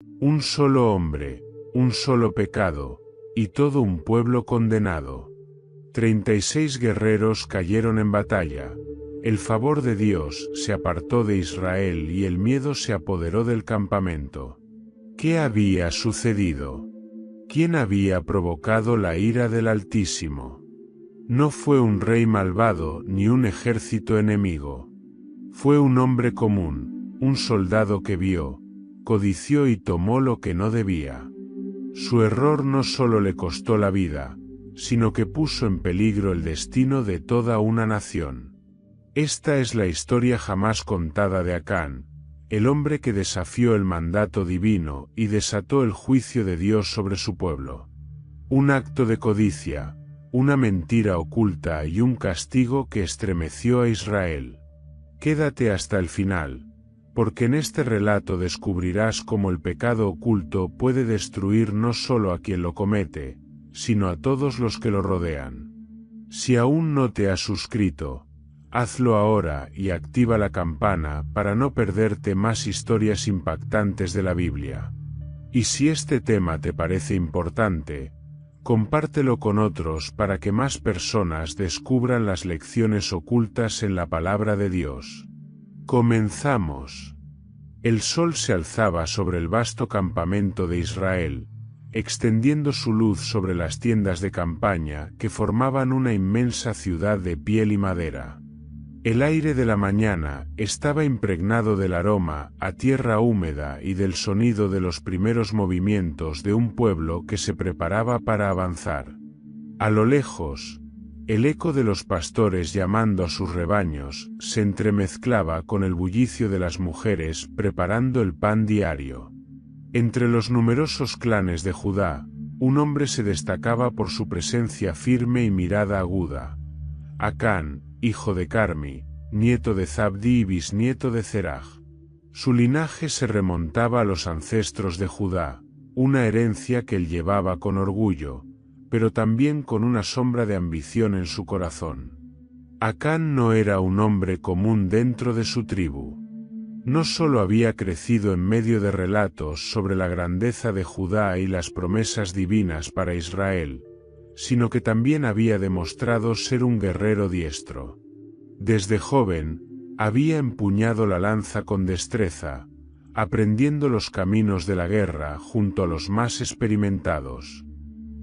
Un solo hombre, un solo pecado, y todo un pueblo condenado. 36 guerreros cayeron en batalla. El favor de Dios se apartó de Israel y el miedo se apoderó del campamento. ¿Qué había sucedido? ¿Quién había provocado la ira del Altísimo? No fue un rey malvado ni un ejército enemigo. Fue un hombre común, un soldado que vio, codició y tomó lo que no debía. Su error no solo le costó la vida, sino que puso en peligro el destino de toda una nación. Esta es la historia jamás contada de Acán, el hombre que desafió el mandato divino y desató el juicio de Dios sobre su pueblo. Un acto de codicia, una mentira oculta y un castigo que estremeció a Israel. Quédate hasta el final, porque en este relato descubrirás cómo el pecado oculto puede destruir no solo a quien lo comete, sino a todos los que lo rodean. Si aún no te has suscrito, hazlo ahora y activa la campana para no perderte más historias impactantes de la Biblia. Y si este tema te parece importante, compártelo con otros para que más personas descubran las lecciones ocultas en la palabra de Dios. Comenzamos. El sol se alzaba sobre el vasto campamento de Israel, extendiendo su luz sobre las tiendas de campaña que formaban una inmensa ciudad de piel y madera. El aire de la mañana estaba impregnado del aroma a tierra húmeda y del sonido de los primeros movimientos de un pueblo que se preparaba para avanzar. A lo lejos, el eco de los pastores llamando a sus rebaños se entremezclaba con el bullicio de las mujeres preparando el pan diario. Entre los numerosos clanes de Judá, un hombre se destacaba por su presencia firme y mirada aguda. Acán, hijo de Carmi, nieto de Zabdi y bisnieto de Zeraj. Su linaje se remontaba a los ancestros de Judá, una herencia que él llevaba con orgullo, pero también con una sombra de ambición en su corazón. Acán no era un hombre común dentro de su tribu. No solo había crecido en medio de relatos sobre la grandeza de Judá y las promesas divinas para Israel, sino que también había demostrado ser un guerrero diestro. Desde joven, había empuñado la lanza con destreza, aprendiendo los caminos de la guerra junto a los más experimentados.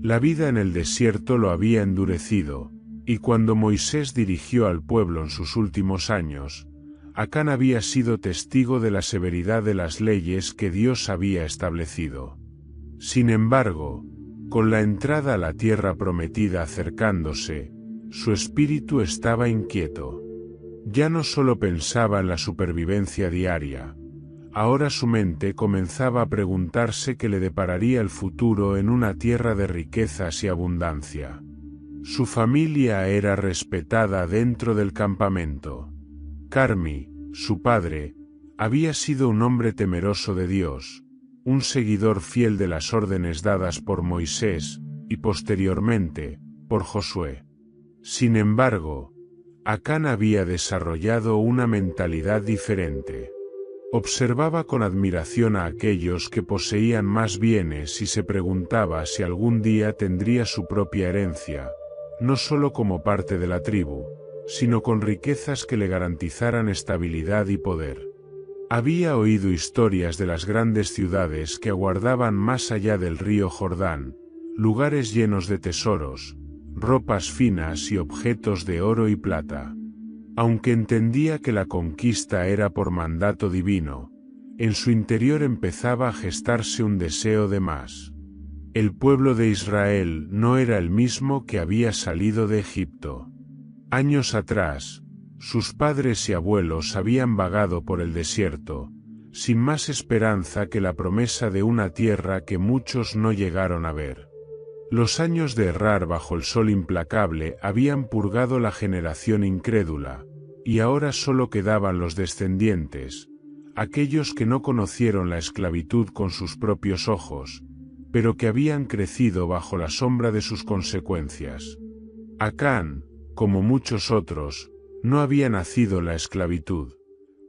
La vida en el desierto lo había endurecido, y cuando Moisés dirigió al pueblo en sus últimos años, Acán había sido testigo de la severidad de las leyes que Dios había establecido. Sin embargo, con la entrada a la tierra prometida acercándose, su espíritu estaba inquieto. Ya no solo pensaba en la supervivencia diaria, ahora su mente comenzaba a preguntarse qué le depararía el futuro en una tierra de riquezas y abundancia. Su familia era respetada dentro del campamento. Carmi, su padre, había sido un hombre temeroso de Dios, un seguidor fiel de las órdenes dadas por Moisés, y posteriormente, por Josué. Sin embargo, Acán había desarrollado una mentalidad diferente. Observaba con admiración a aquellos que poseían más bienes y se preguntaba si algún día tendría su propia herencia, no solo como parte de la tribu, sino con riquezas que le garantizaran estabilidad y poder. Había oído historias de las grandes ciudades que aguardaban más allá del río Jordán, lugares llenos de tesoros, ropas finas y objetos de oro y plata. Aunque entendía que la conquista era por mandato divino, en su interior empezaba a gestarse un deseo de más. El pueblo de Israel no era el mismo que había salido de Egipto. Años atrás, sus padres y abuelos habían vagado por el desierto, sin más esperanza que la promesa de una tierra que muchos no llegaron a ver. Los años de errar bajo el sol implacable habían purgado la generación incrédula, y ahora solo quedaban los descendientes, aquellos que no conocieron la esclavitud con sus propios ojos, pero que habían crecido bajo la sombra de sus consecuencias. Acán, como muchos otros, no había nacido la esclavitud,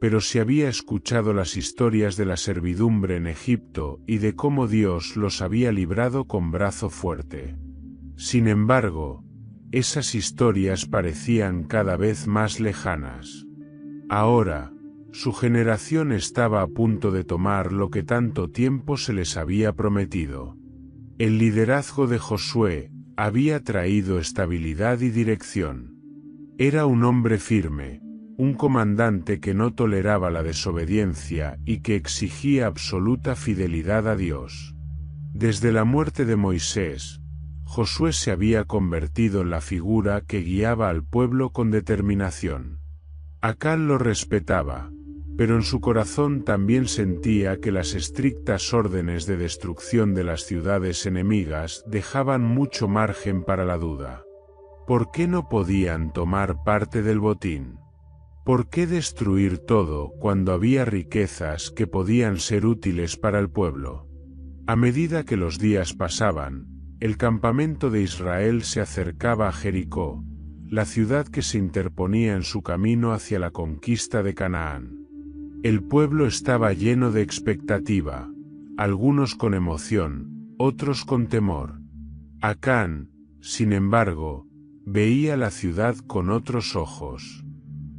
pero se había escuchado las historias de la servidumbre en Egipto y de cómo Dios los había librado con brazo fuerte. Sin embargo, esas historias parecían cada vez más lejanas. Ahora, su generación estaba a punto de tomar lo que tanto tiempo se les había prometido. El liderazgo de Josué había traído estabilidad y dirección. Era un hombre firme, un comandante que no toleraba la desobediencia y que exigía absoluta fidelidad a Dios. Desde la muerte de Moisés, Josué se había convertido en la figura que guiaba al pueblo con determinación. Acán lo respetaba, pero en su corazón también sentía que las estrictas órdenes de destrucción de las ciudades enemigas dejaban mucho margen para la duda. ¿Por qué no podían tomar parte del botín? ¿Por qué destruir todo cuando había riquezas que podían ser útiles para el pueblo? A medida que los días pasaban, el campamento de Israel se acercaba a Jericó, la ciudad que se interponía en su camino hacia la conquista de Canaán. El pueblo estaba lleno de expectativa, algunos con emoción, otros con temor. Acán, sin embargo, veía la ciudad con otros ojos.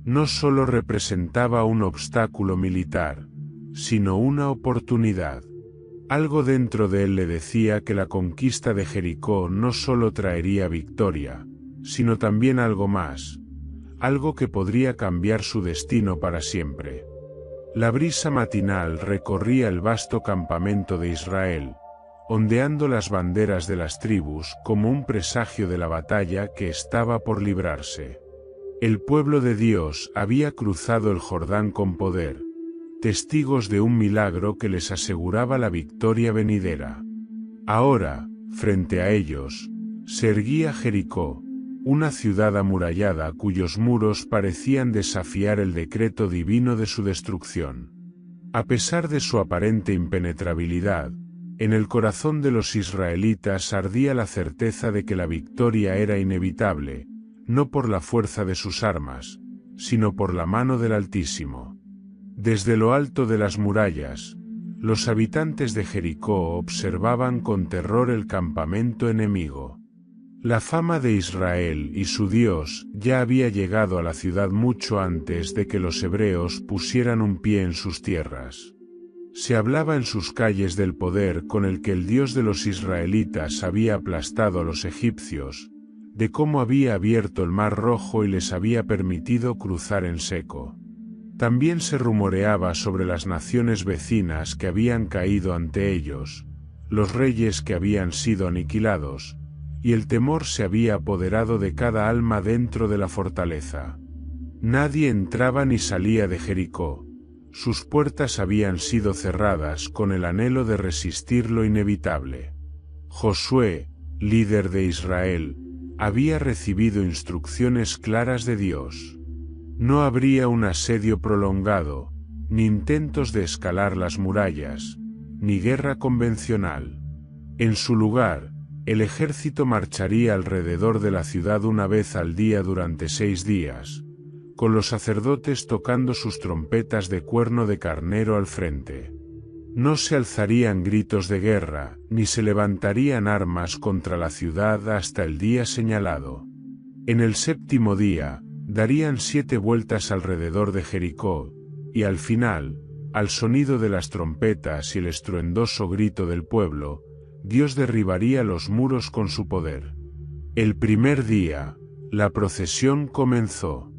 No solo representaba un obstáculo militar, sino una oportunidad. Algo dentro de él le decía que la conquista de Jericó no solo traería victoria, sino también algo más, algo que podría cambiar su destino para siempre. La brisa matinal recorría el vasto campamento de Israel, ondeando las banderas de las tribus como un presagio de la batalla que estaba por librarse. El pueblo de Dios había cruzado el Jordán con poder, testigos de un milagro que les aseguraba la victoria venidera. Ahora, frente a ellos, se erguía Jericó, una ciudad amurallada cuyos muros parecían desafiar el decreto divino de su destrucción. A pesar de su aparente impenetrabilidad, en el corazón de los israelitas ardía la certeza de que la victoria era inevitable, no por la fuerza de sus armas, sino por la mano del Altísimo. Desde lo alto de las murallas, los habitantes de Jericó observaban con terror el campamento enemigo. La fama de Israel y su Dios ya había llegado a la ciudad mucho antes de que los hebreos pusieran un pie en sus tierras. Se hablaba en sus calles del poder con el que el Dios de los israelitas había aplastado a los egipcios, de cómo había abierto el Mar Rojo y les había permitido cruzar en seco. También se rumoreaba sobre las naciones vecinas que habían caído ante ellos, los reyes que habían sido aniquilados, y el temor se había apoderado de cada alma dentro de la fortaleza. Nadie entraba ni salía de Jericó, sus puertas habían sido cerradas con el anhelo de resistir lo inevitable. Josué, líder de Israel, había recibido instrucciones claras de Dios. No habría un asedio prolongado, ni intentos de escalar las murallas, ni guerra convencional. En su lugar, el ejército marcharía alrededor de la ciudad una vez al día durante 6 días, con los sacerdotes tocando sus trompetas de cuerno de carnero al frente. No se alzarían gritos de guerra, ni se levantarían armas contra la ciudad hasta el día señalado. En el 7º día, darían 7 vueltas alrededor de Jericó, y al final, al sonido de las trompetas y el estruendoso grito del pueblo, Dios derribaría los muros con su poder. El primer día, la procesión comenzó.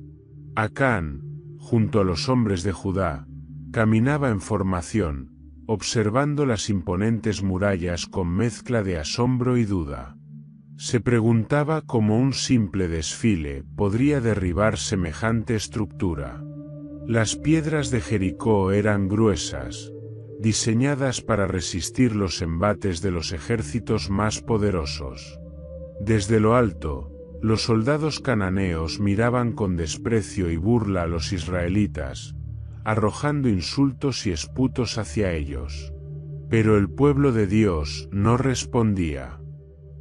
Acán, junto a los hombres de Judá, caminaba en formación, observando las imponentes murallas con mezcla de asombro y duda. Se preguntaba cómo un simple desfile podría derribar semejante estructura. Las piedras de Jericó eran gruesas, diseñadas para resistir los embates de los ejércitos más poderosos. Desde lo alto, los soldados cananeos miraban con desprecio y burla a los israelitas, arrojando insultos y esputos hacia ellos. Pero el pueblo de Dios no respondía.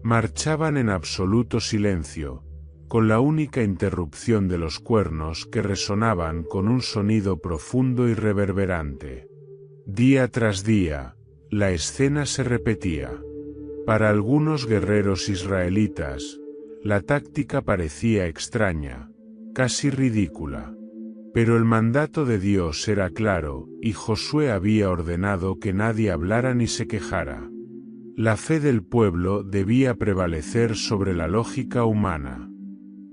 Marchaban en absoluto silencio, con la única interrupción de los cuernos que resonaban con un sonido profundo y reverberante. Día tras día, la escena se repetía. Para algunos guerreros israelitas, la táctica parecía extraña, casi ridícula. Pero el mandato de Dios era claro, y Josué había ordenado que nadie hablara ni se quejara. La fe del pueblo debía prevalecer sobre la lógica humana.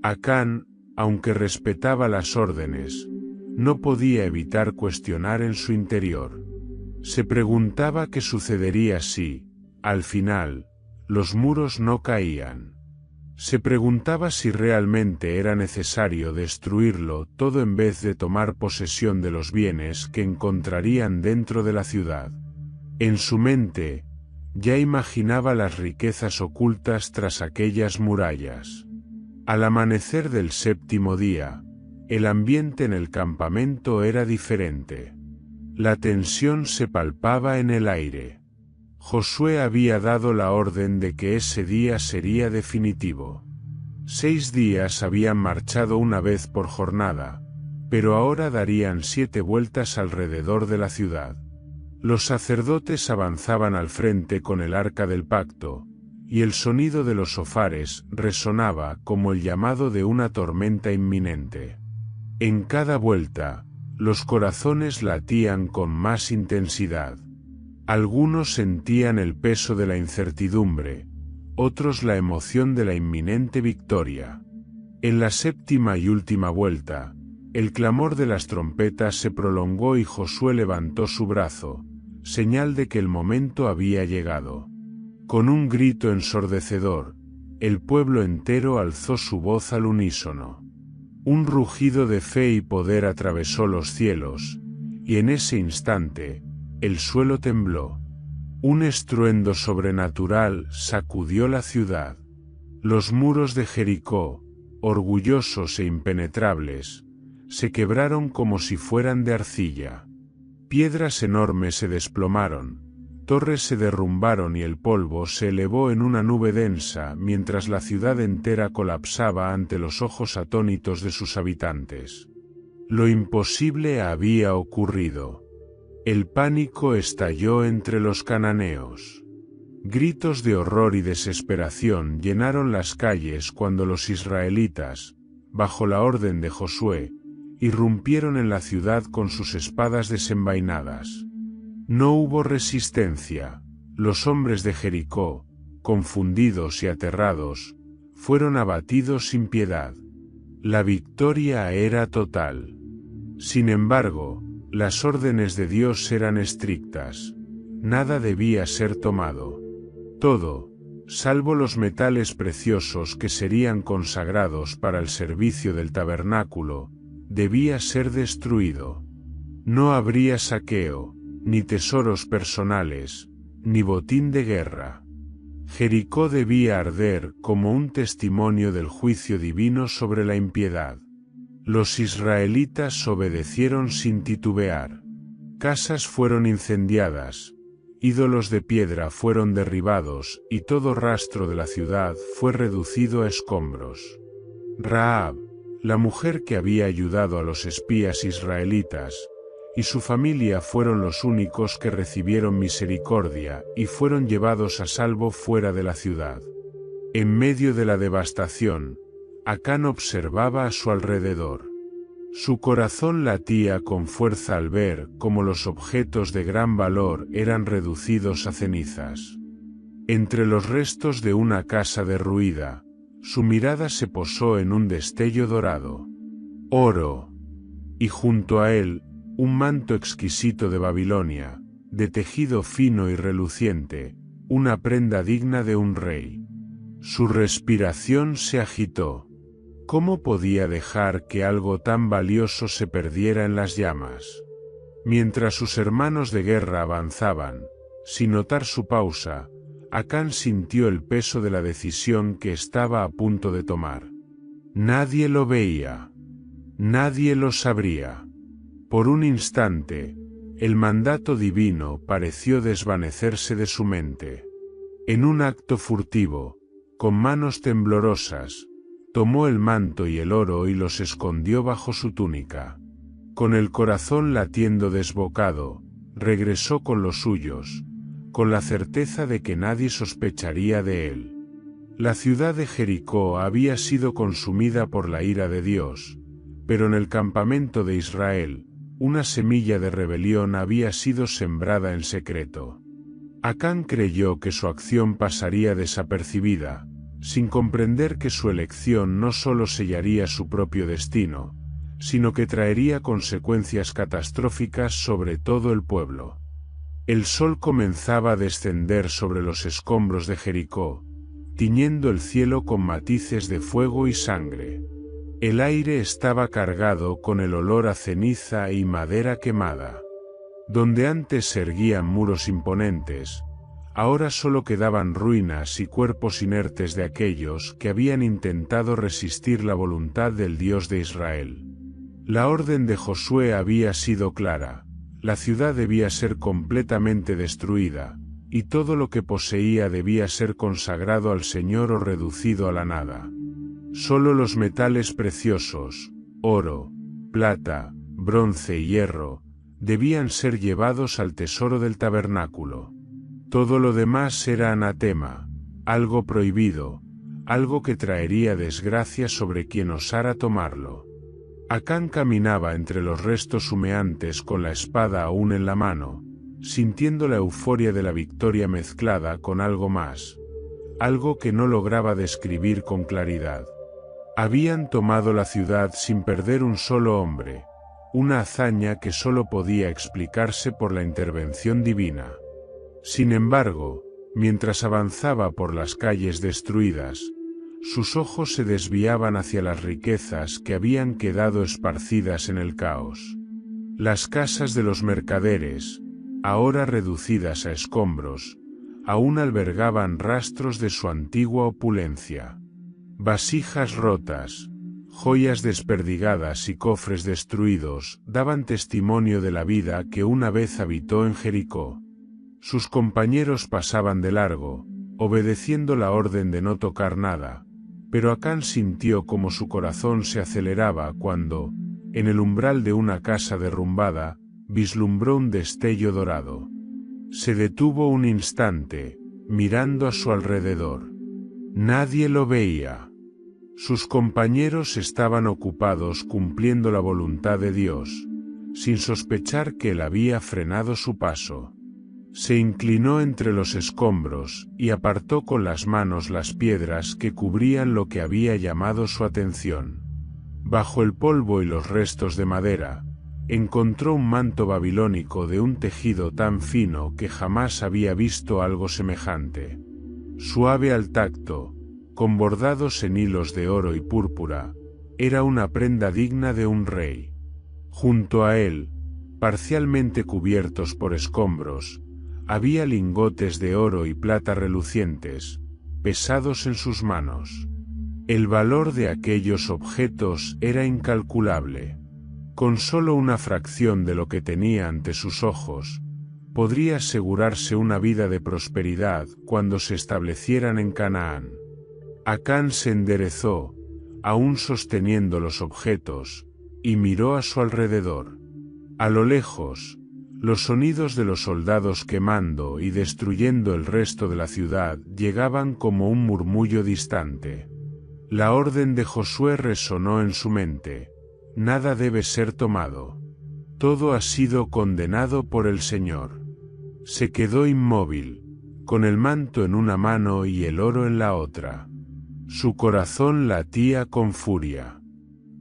Acán, aunque respetaba las órdenes, no podía evitar cuestionar en su interior. Se preguntaba qué sucedería si, al final, los muros no caían. Se preguntaba si realmente era necesario destruirlo todo en vez de tomar posesión de los bienes que encontrarían dentro de la ciudad. En su mente, ya imaginaba las riquezas ocultas tras aquellas murallas. Al amanecer del séptimo día, el ambiente en el campamento era diferente. La tensión se palpaba en el aire. Josué había dado la orden de que ese día sería definitivo. 6 días habían marchado una vez por jornada, pero ahora darían 7 vueltas alrededor de la ciudad. Los sacerdotes avanzaban al frente con el arca del pacto, y el sonido de los shofares resonaba como el llamado de una tormenta inminente. En cada vuelta, los corazones latían con más intensidad. Algunos sentían el peso de la incertidumbre, otros la emoción de la inminente victoria. En la séptima y última vuelta, el clamor de las trompetas se prolongó y Josué levantó su brazo, señal de que el momento había llegado. Con un grito ensordecedor, el pueblo entero alzó su voz al unísono. Un rugido de fe y poder atravesó los cielos, y en ese instante, el suelo tembló. Un estruendo sobrenatural sacudió la ciudad. Los muros de Jericó, orgullosos e impenetrables, se quebraron como si fueran de arcilla. Piedras enormes se desplomaron, torres se derrumbaron y el polvo se elevó en una nube densa mientras la ciudad entera colapsaba ante los ojos atónitos de sus habitantes. Lo imposible había ocurrido. El pánico estalló entre los cananeos. Gritos de horror y desesperación llenaron las calles cuando los israelitas, bajo la orden de Josué, irrumpieron en la ciudad con sus espadas desenvainadas. No hubo resistencia. Los hombres de Jericó, confundidos y aterrados, fueron abatidos sin piedad. La victoria era total. Sin embargo, las órdenes de Dios eran estrictas. Nada debía ser tomado. Todo, salvo los metales preciosos que serían consagrados para el servicio del tabernáculo, debía ser destruido. No habría saqueo, ni tesoros personales, ni botín de guerra. Jericó debía arder como un testimonio del juicio divino sobre la impiedad. Los israelitas obedecieron sin titubear. Casas fueron incendiadas, ídolos de piedra fueron derribados y todo rastro de la ciudad fue reducido a escombros. Rahab, la mujer que había ayudado a los espías israelitas, y su familia fueron los únicos que recibieron misericordia y fueron llevados a salvo fuera de la ciudad. En medio de la devastación, Acán observaba a su alrededor. Su corazón latía con fuerza al ver cómo los objetos de gran valor eran reducidos a cenizas. Entre los restos de una casa derruida, su mirada se posó en un destello dorado. Oro. Y junto a él, un manto exquisito de Babilonia, de tejido fino y reluciente, una prenda digna de un rey. Su respiración se agitó. ¿Cómo podía dejar que algo tan valioso se perdiera en las llamas? Mientras sus hermanos de guerra avanzaban, sin notar su pausa, Acán sintió el peso de la decisión que estaba a punto de tomar. Nadie lo veía. Nadie lo sabría. Por un instante, el mandato divino pareció desvanecerse de su mente. En un acto furtivo, con manos temblorosas, tomó el manto y el oro y los escondió bajo su túnica. Con el corazón latiendo desbocado, regresó con los suyos, con la certeza de que nadie sospecharía de él. La ciudad de Jericó había sido consumida por la ira de Dios, pero en el campamento de Israel, una semilla de rebelión había sido sembrada en secreto. Acán creyó que su acción pasaría desapercibida, sin comprender que su elección no solo sellaría su propio destino, sino que traería consecuencias catastróficas sobre todo el pueblo. El sol comenzaba a descender sobre los escombros de Jericó, tiñendo el cielo con matices de fuego y sangre. El aire estaba cargado con el olor a ceniza y madera quemada. Donde antes se erguían muros imponentes, ahora solo quedaban ruinas y cuerpos inertes de aquellos que habían intentado resistir la voluntad del Dios de Israel. La orden de Josué había sido clara: la ciudad debía ser completamente destruida, y todo lo que poseía debía ser consagrado al Señor o reducido a la nada. Solo los metales preciosos, oro, plata, bronce y hierro, debían ser llevados al tesoro del tabernáculo. Todo lo demás era anatema, algo prohibido, algo que traería desgracia sobre quien osara tomarlo. Acán caminaba entre los restos humeantes con la espada aún en la mano, sintiendo la euforia de la victoria mezclada con algo más, algo que no lograba describir con claridad. Habían tomado la ciudad sin perder un solo hombre, una hazaña que solo podía explicarse por la intervención divina. Sin embargo, mientras avanzaba por las calles destruidas, sus ojos se desviaban hacia las riquezas que habían quedado esparcidas en el caos. Las casas de los mercaderes, ahora reducidas a escombros, aún albergaban rastros de su antigua opulencia. Vasijas rotas, joyas desperdigadas y cofres destruidos daban testimonio de la vida que una vez habitó en Jericó. Sus compañeros pasaban de largo, obedeciendo la orden de no tocar nada, pero Acán sintió como su corazón se aceleraba cuando, en el umbral de una casa derrumbada, vislumbró un destello dorado. Se detuvo un instante, mirando a su alrededor. Nadie lo veía. Sus compañeros estaban ocupados cumpliendo la voluntad de Dios, sin sospechar que él había frenado su paso. Se inclinó entre los escombros y apartó con las manos las piedras que cubrían lo que había llamado su atención. Bajo el polvo y los restos de madera, encontró un manto babilónico de un tejido tan fino que jamás había visto algo semejante. Suave al tacto, con bordados en hilos de oro y púrpura, era una prenda digna de un rey. Junto a él, parcialmente cubiertos por escombros, había lingotes de oro y plata relucientes, pesados en sus manos. El valor de aquellos objetos era incalculable. Con solo una fracción de lo que tenía ante sus ojos, podría asegurarse una vida de prosperidad cuando se establecieran en Canaán. Acán se enderezó, aún sosteniendo los objetos, y miró a su alrededor. A lo lejos, los sonidos de los soldados quemando y destruyendo el resto de la ciudad llegaban como un murmullo distante. La orden de Josué resonó en su mente: nada debe ser tomado. Todo ha sido condenado por el Señor. Se quedó inmóvil, con el manto en una mano y el oro en la otra. Su corazón latía con furia.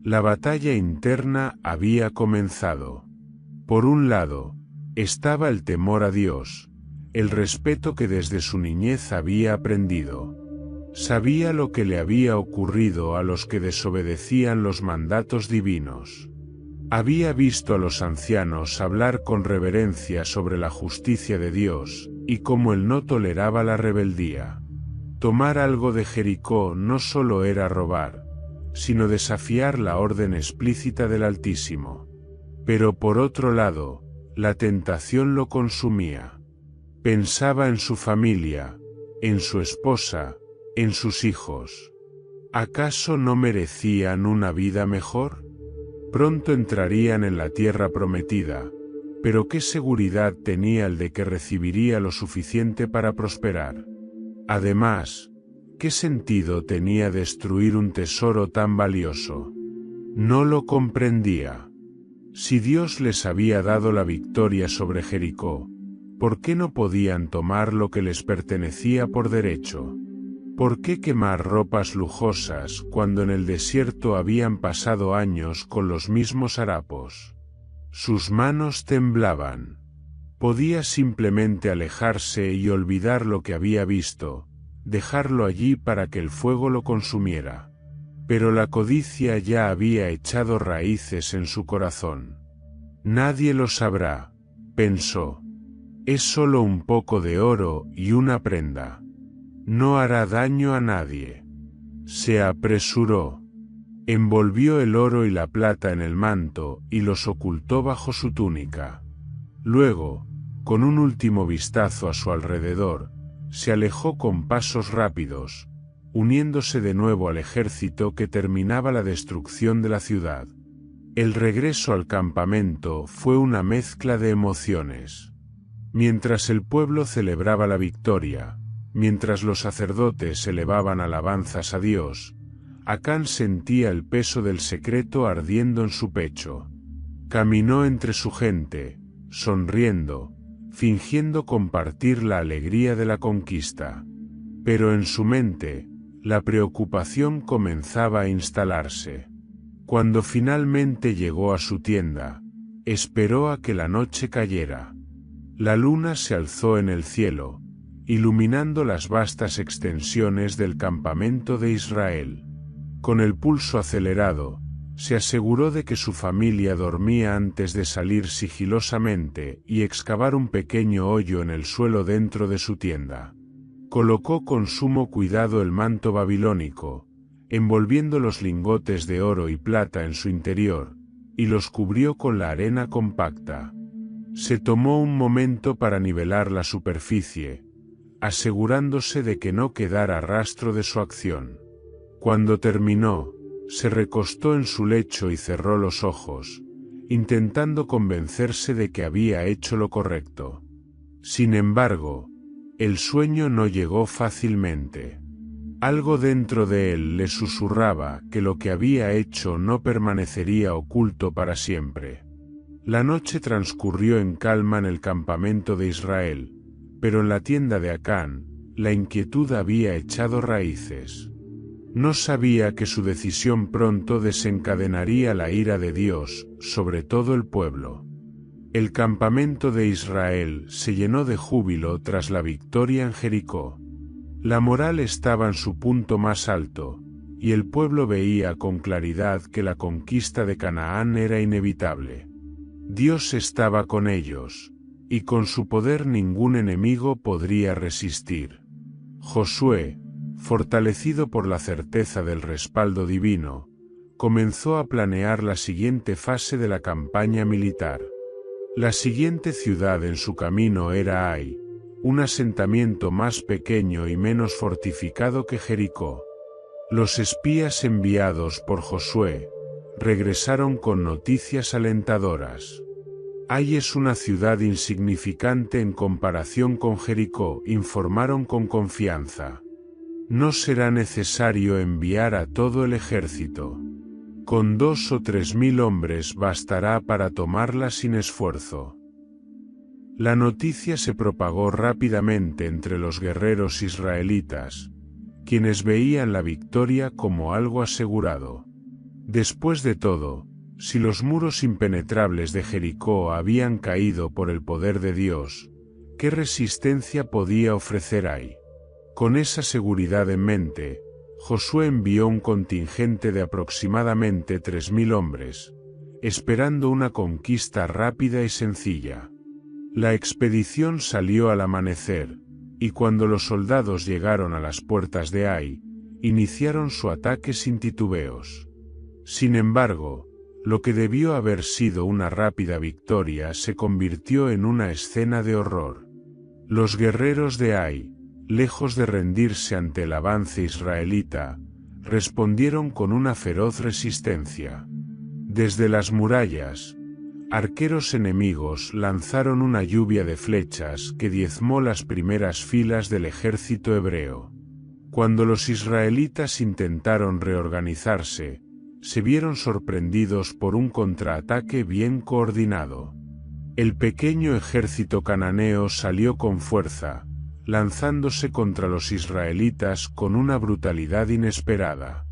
La batalla interna había comenzado. Por un lado, estaba el temor a Dios, el respeto que desde su niñez había aprendido. Sabía lo que le había ocurrido a los que desobedecían los mandatos divinos. Había visto a los ancianos hablar con reverencia sobre la justicia de Dios, y cómo él no toleraba la rebeldía. Tomar algo de Jericó no solo era robar, sino desafiar la orden explícita del Altísimo. Pero por otro lado, la tentación lo consumía. Pensaba en su familia, en su esposa, en sus hijos. ¿Acaso no merecían una vida mejor? Pronto entrarían en la tierra prometida, pero ¿qué seguridad tenía el de que recibiría lo suficiente para prosperar? Además, ¿qué sentido tenía destruir un tesoro tan valioso? No lo comprendía. Si Dios les había dado la victoria sobre Jericó, ¿por qué no podían tomar lo que les pertenecía por derecho? ¿Por qué quemar ropas lujosas cuando en el desierto habían pasado años con los mismos harapos? Sus manos temblaban. Podía simplemente alejarse y olvidar lo que había visto, dejarlo allí para que el fuego lo consumiera. Pero la codicia ya había echado raíces en su corazón. Nadie lo sabrá, pensó. Es solo un poco de oro y una prenda. No hará daño a nadie. Se apresuró. Envolvió el oro y la plata en el manto y los ocultó bajo su túnica. Luego, con un último vistazo a su alrededor, se alejó con pasos rápidos, uniéndose de nuevo al ejército que terminaba la destrucción de la ciudad. El regreso al campamento fue una mezcla de emociones. Mientras el pueblo celebraba la victoria, mientras los sacerdotes elevaban alabanzas a Dios, Acán sentía el peso del secreto ardiendo en su pecho. Caminó entre su gente, sonriendo, fingiendo compartir la alegría de la conquista. Pero en su mente, la preocupación comenzaba a instalarse. Cuando finalmente llegó a su tienda, esperó a que la noche cayera. La luna se alzó en el cielo, iluminando las vastas extensiones del campamento de Israel. Con el pulso acelerado, se aseguró de que su familia dormía antes de salir sigilosamente y excavar un pequeño hoyo en el suelo dentro de su tienda. Colocó con sumo cuidado el manto babilónico, envolviendo los lingotes de oro y plata en su interior, y los cubrió con la arena compacta. Se tomó un momento para nivelar la superficie, asegurándose de que no quedara rastro de su acción. Cuando terminó, se recostó en su lecho y cerró los ojos, intentando convencerse de que había hecho lo correcto. Sin embargo, el sueño no llegó fácilmente. Algo dentro de él le susurraba que lo que había hecho no permanecería oculto para siempre. La noche transcurrió en calma en el campamento de Israel, pero en la tienda de Acán, la inquietud había echado raíces. No sabía que su decisión pronto desencadenaría la ira de Dios sobre todo el pueblo. El campamento de Israel se llenó de júbilo tras la victoria en Jericó. La moral estaba en su punto más alto, y el pueblo veía con claridad que la conquista de Canaán era inevitable. Dios estaba con ellos, y con su poder ningún enemigo podría resistir. Josué, fortalecido por la certeza del respaldo divino, comenzó a planear la siguiente fase de la campaña militar. La siguiente ciudad en su camino era Ai, un asentamiento más pequeño y menos fortificado que Jericó. Los espías enviados por Josué regresaron con noticias alentadoras. Ai es una ciudad insignificante en comparación con Jericó, informaron con confianza. No será necesario enviar a todo el ejército. Con 2 o 3 mil hombres bastará para tomarla sin esfuerzo. La noticia se propagó rápidamente entre los guerreros israelitas, quienes veían la victoria como algo asegurado. Después de todo, si los muros impenetrables de Jericó habían caído por el poder de Dios, ¿qué resistencia podía ofrecer Ai? Con esa seguridad en mente, Josué envió un contingente de aproximadamente 3.000 hombres, esperando una conquista rápida y sencilla. La expedición salió al amanecer, y cuando los soldados llegaron a las puertas de Ai, iniciaron su ataque sin titubeos. Sin embargo, lo que debió haber sido una rápida victoria se convirtió en una escena de horror. Los guerreros de Ai, lejos de rendirse ante el avance israelita, respondieron con una feroz resistencia. Desde las murallas, arqueros enemigos lanzaron una lluvia de flechas que diezmó las primeras filas del ejército hebreo. Cuando los israelitas intentaron reorganizarse, se vieron sorprendidos por un contraataque bien coordinado. El pequeño ejército cananeo salió con fuerza, lanzándose contra los israelitas con una brutalidad inesperada.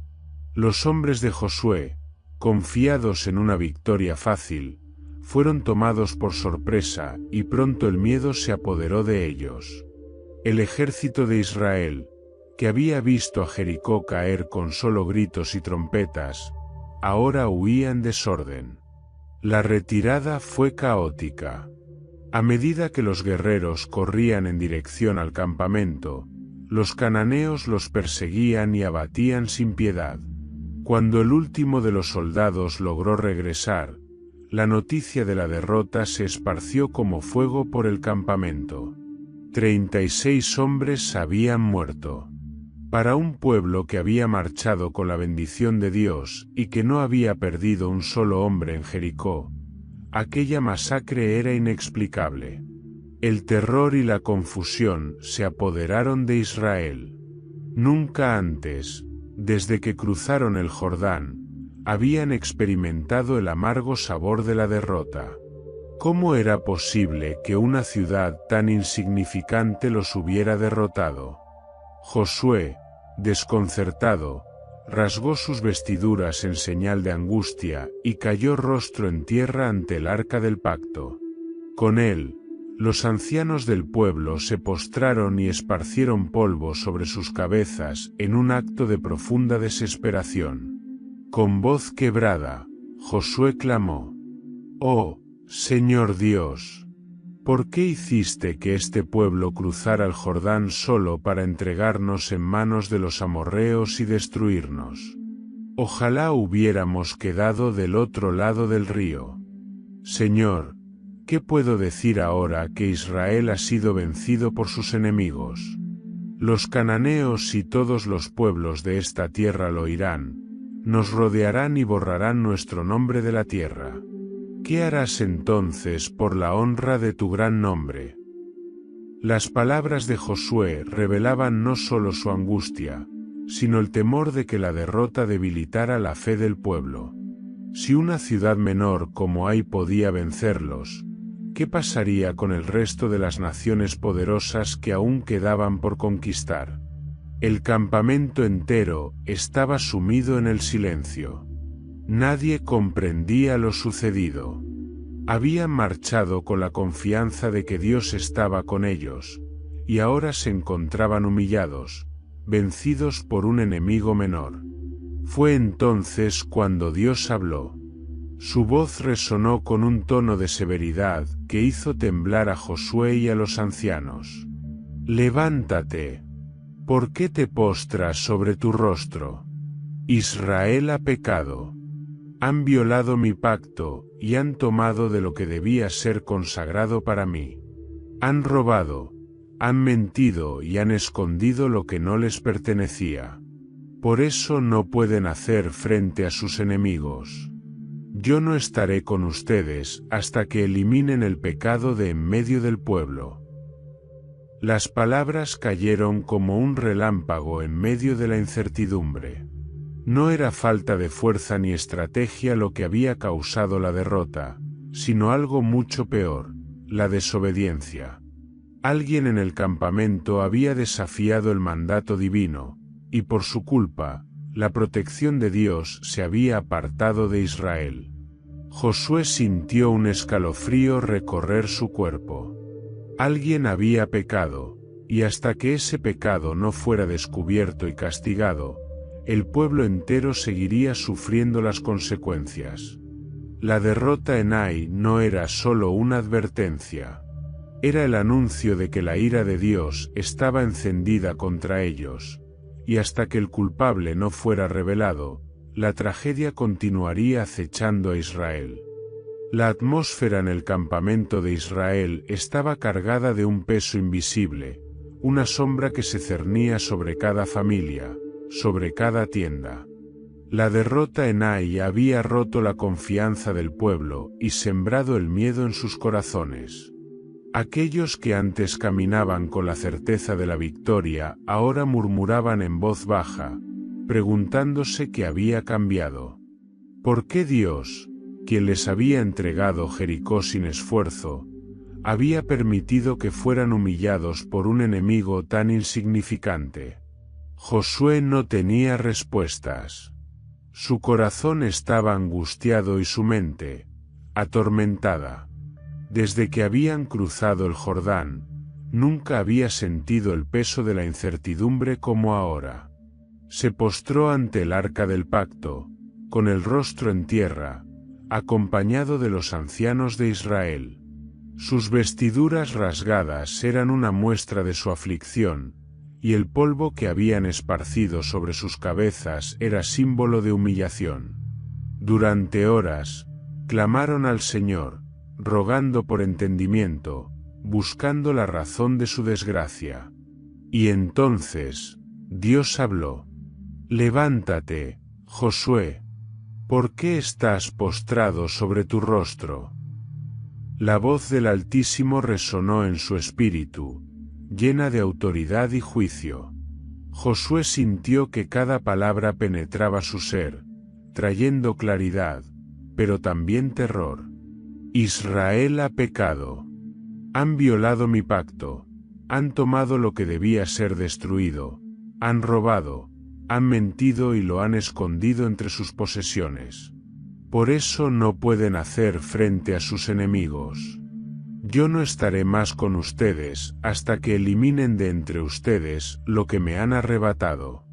Los hombres de Josué, confiados en una victoria fácil, fueron tomados por sorpresa y pronto el miedo se apoderó de ellos. El ejército de Israel, que había visto a Jericó caer con solo gritos y trompetas, ahora huía en desorden. La retirada fue caótica. A medida que los guerreros corrían en dirección al campamento, los cananeos los perseguían y abatían sin piedad. Cuando el último de los soldados logró regresar, la noticia de la derrota se esparció como fuego por el campamento. 36 hombres habían muerto. Para un pueblo que había marchado con la bendición de Dios y que no había perdido un solo hombre en Jericó, aquella masacre era inexplicable. El terror y la confusión se apoderaron de Israel. Nunca antes, desde que cruzaron el Jordán, habían experimentado el amargo sabor de la derrota. ¿Cómo era posible que una ciudad tan insignificante los hubiera derrotado? Josué, desconcertado, rasgó sus vestiduras en señal de angustia y cayó rostro en tierra ante el arca del pacto. Con él, los ancianos del pueblo se postraron y esparcieron polvo sobre sus cabezas en un acto de profunda desesperación. Con voz quebrada, Josué clamó: «Oh, Señor Dios, ¿por qué hiciste que este pueblo cruzara el Jordán solo para entregarnos en manos de los amorreos y destruirnos? Ojalá hubiéramos quedado del otro lado del río. Señor, ¿qué puedo decir ahora que Israel ha sido vencido por sus enemigos? Los cananeos y todos los pueblos de esta tierra lo oirán, nos rodearán y borrarán nuestro nombre de la tierra. ¿Qué harás entonces por la honra de tu gran nombre?». Las palabras de Josué revelaban no solo su angustia, sino el temor de que la derrota debilitara la fe del pueblo. Si una ciudad menor como Ai podía vencerlos, ¿qué pasaría con el resto de las naciones poderosas que aún quedaban por conquistar? El campamento entero estaba sumido en el silencio. Nadie comprendía lo sucedido. Habían marchado con la confianza de que Dios estaba con ellos, y ahora se encontraban humillados, vencidos por un enemigo menor. Fue entonces cuando Dios habló. Su voz resonó con un tono de severidad que hizo temblar a Josué y a los ancianos. «Levántate. ¿Por qué te postras sobre tu rostro? Israel ha pecado. Han violado mi pacto y han tomado de lo que debía ser consagrado para mí. Han robado, han mentido y han escondido lo que no les pertenecía. Por eso no pueden hacer frente a sus enemigos. Yo no estaré con ustedes hasta que eliminen el pecado de en medio del pueblo». Las palabras cayeron como un relámpago en medio de la incertidumbre. No era falta de fuerza ni estrategia lo que había causado la derrota, sino algo mucho peor: la desobediencia. Alguien en el campamento había desafiado el mandato divino, y por su culpa, la protección de Dios se había apartado de Israel. Josué sintió un escalofrío recorrer su cuerpo. Alguien había pecado, y hasta que ese pecado no fuera descubierto y castigado, el pueblo entero seguiría sufriendo las consecuencias. La derrota en Ai no era solo una advertencia. Era el anuncio de que la ira de Dios estaba encendida contra ellos, y hasta que el culpable no fuera revelado, la tragedia continuaría acechando a Israel. La atmósfera en el campamento de Israel estaba cargada de un peso invisible, una sombra que se cernía sobre cada familia, sobre cada tienda. La derrota en Ai había roto la confianza del pueblo y sembrado el miedo en sus corazones. Aquellos que antes caminaban con la certeza de la victoria ahora murmuraban en voz baja, preguntándose qué había cambiado. ¿Por qué Dios, quien les había entregado Jericó sin esfuerzo, había permitido que fueran humillados por un enemigo tan insignificante? Josué no tenía respuestas. Su corazón estaba angustiado y su mente, atormentada. Desde que habían cruzado el Jordán, nunca había sentido el peso de la incertidumbre como ahora. Se postró ante el arca del pacto, con el rostro en tierra, acompañado de los ancianos de Israel. Sus vestiduras rasgadas eran una muestra de su aflicción, y el polvo que habían esparcido sobre sus cabezas era símbolo de humillación. Durante horas, clamaron al Señor, rogando por entendimiento, buscando la razón de su desgracia. Y entonces, Dios habló. «Levántate, Josué. ¿Por qué estás postrado sobre tu rostro?» La voz del Altísimo resonó en su espíritu, llena de autoridad y juicio. Josué sintió que cada palabra penetraba su ser, trayendo claridad, pero también terror. Israel ha pecado. Han violado mi pacto, han tomado lo que debía ser destruido, han robado, han mentido y lo han escondido entre sus posesiones. Por eso no pueden hacer frente a sus enemigos. Yo no estaré más con ustedes hasta que eliminen de entre ustedes lo que me han arrebatado.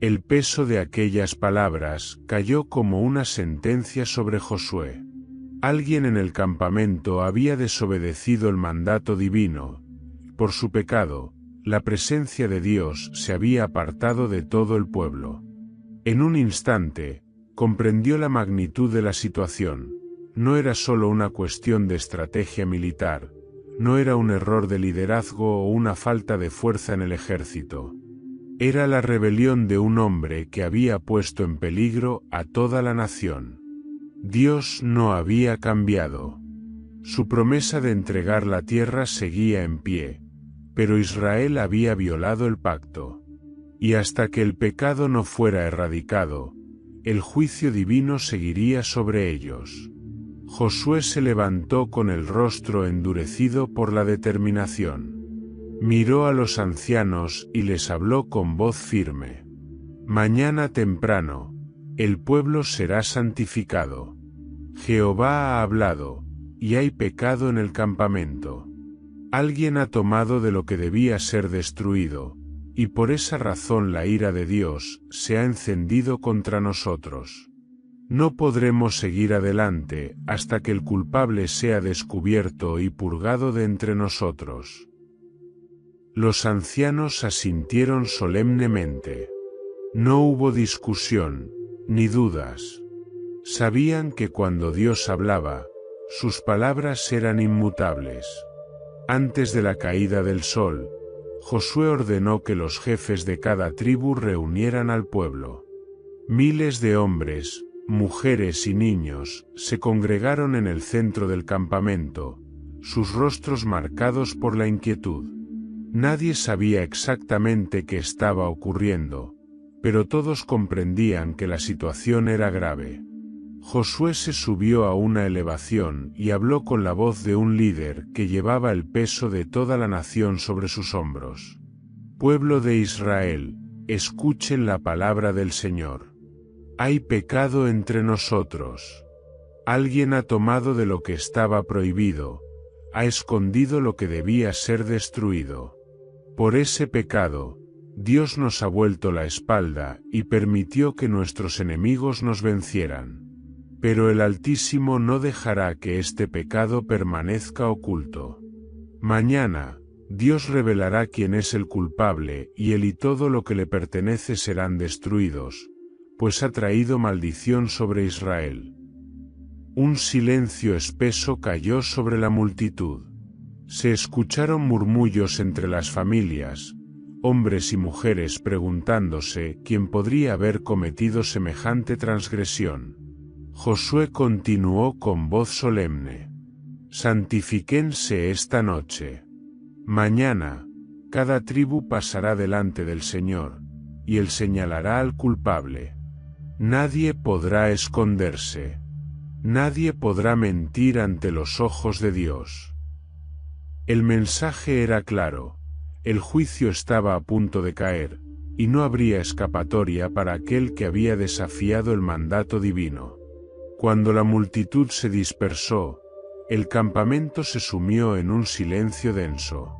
El peso de aquellas palabras cayó como una sentencia sobre Josué. Alguien en el campamento había desobedecido el mandato divino. Por su pecado, la presencia de Dios se había apartado de todo el pueblo. En un instante, comprendió la magnitud de la situación. No era solo una cuestión de estrategia militar, no era un error de liderazgo o una falta de fuerza en el ejército. Era la rebelión de un hombre que había puesto en peligro a toda la nación. Dios no había cambiado. Su promesa de entregar la tierra seguía en pie, pero Israel había violado el pacto. Y hasta que el pecado no fuera erradicado, el juicio divino seguiría sobre ellos. Josué se levantó con el rostro endurecido por la determinación. Miró a los ancianos y les habló con voz firme. Mañana temprano, el pueblo será santificado. Jehová ha hablado, y hay pecado en el campamento. Alguien ha tomado de lo que debía ser destruido, y por esa razón la ira de Dios se ha encendido contra nosotros. No podremos seguir adelante hasta que el culpable sea descubierto y purgado de entre nosotros. Los ancianos asintieron solemnemente. No hubo discusión, ni dudas. Sabían que cuando Dios hablaba, sus palabras eran inmutables. Antes de la caída del sol, Josué ordenó que los jefes de cada tribu reunieran al pueblo. Miles de hombres, mujeres y niños se congregaron en el centro del campamento, sus rostros marcados por la inquietud. Nadie sabía exactamente qué estaba ocurriendo, pero todos comprendían que la situación era grave. Josué se subió a una elevación y habló con la voz de un líder que llevaba el peso de toda la nación sobre sus hombros. Pueblo de Israel, escuchen la palabra del Señor. Hay pecado entre nosotros. Alguien ha tomado de lo que estaba prohibido, ha escondido lo que debía ser destruido. Por ese pecado, Dios nos ha vuelto la espalda y permitió que nuestros enemigos nos vencieran. Pero el Altísimo no dejará que este pecado permanezca oculto. Mañana, Dios revelará quién es el culpable y él y todo lo que le pertenece serán destruidos, pues ha traído maldición sobre Israel. Un silencio espeso cayó sobre la multitud. Se escucharon murmullos entre las familias, hombres y mujeres preguntándose quién podría haber cometido semejante transgresión. Josué continuó con voz solemne: «Santifíquense esta noche. Mañana, cada tribu pasará delante del Señor, y Él señalará al culpable. Nadie podrá esconderse. Nadie podrá mentir ante los ojos de Dios». El mensaje era claro: el juicio estaba a punto de caer, y no habría escapatoria para aquel que había desafiado el mandato divino. Cuando la multitud se dispersó, el campamento se sumió en un silencio denso.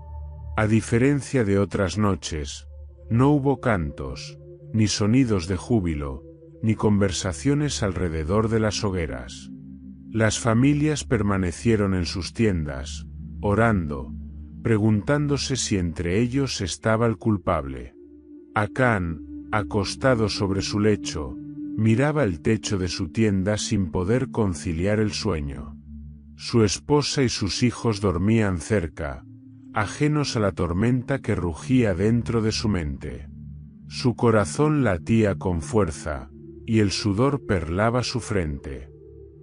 A diferencia de otras noches, no hubo cantos, ni sonidos de júbilo, ni conversaciones alrededor de las hogueras. Las familias permanecieron en sus tiendas, orando, preguntándose si entre ellos estaba el culpable. Acán, acostado sobre su lecho, miraba el techo de su tienda sin poder conciliar el sueño. Su esposa y sus hijos dormían cerca, ajenos a la tormenta que rugía dentro de su mente. Su corazón latía con fuerza, y el sudor perlaba su frente.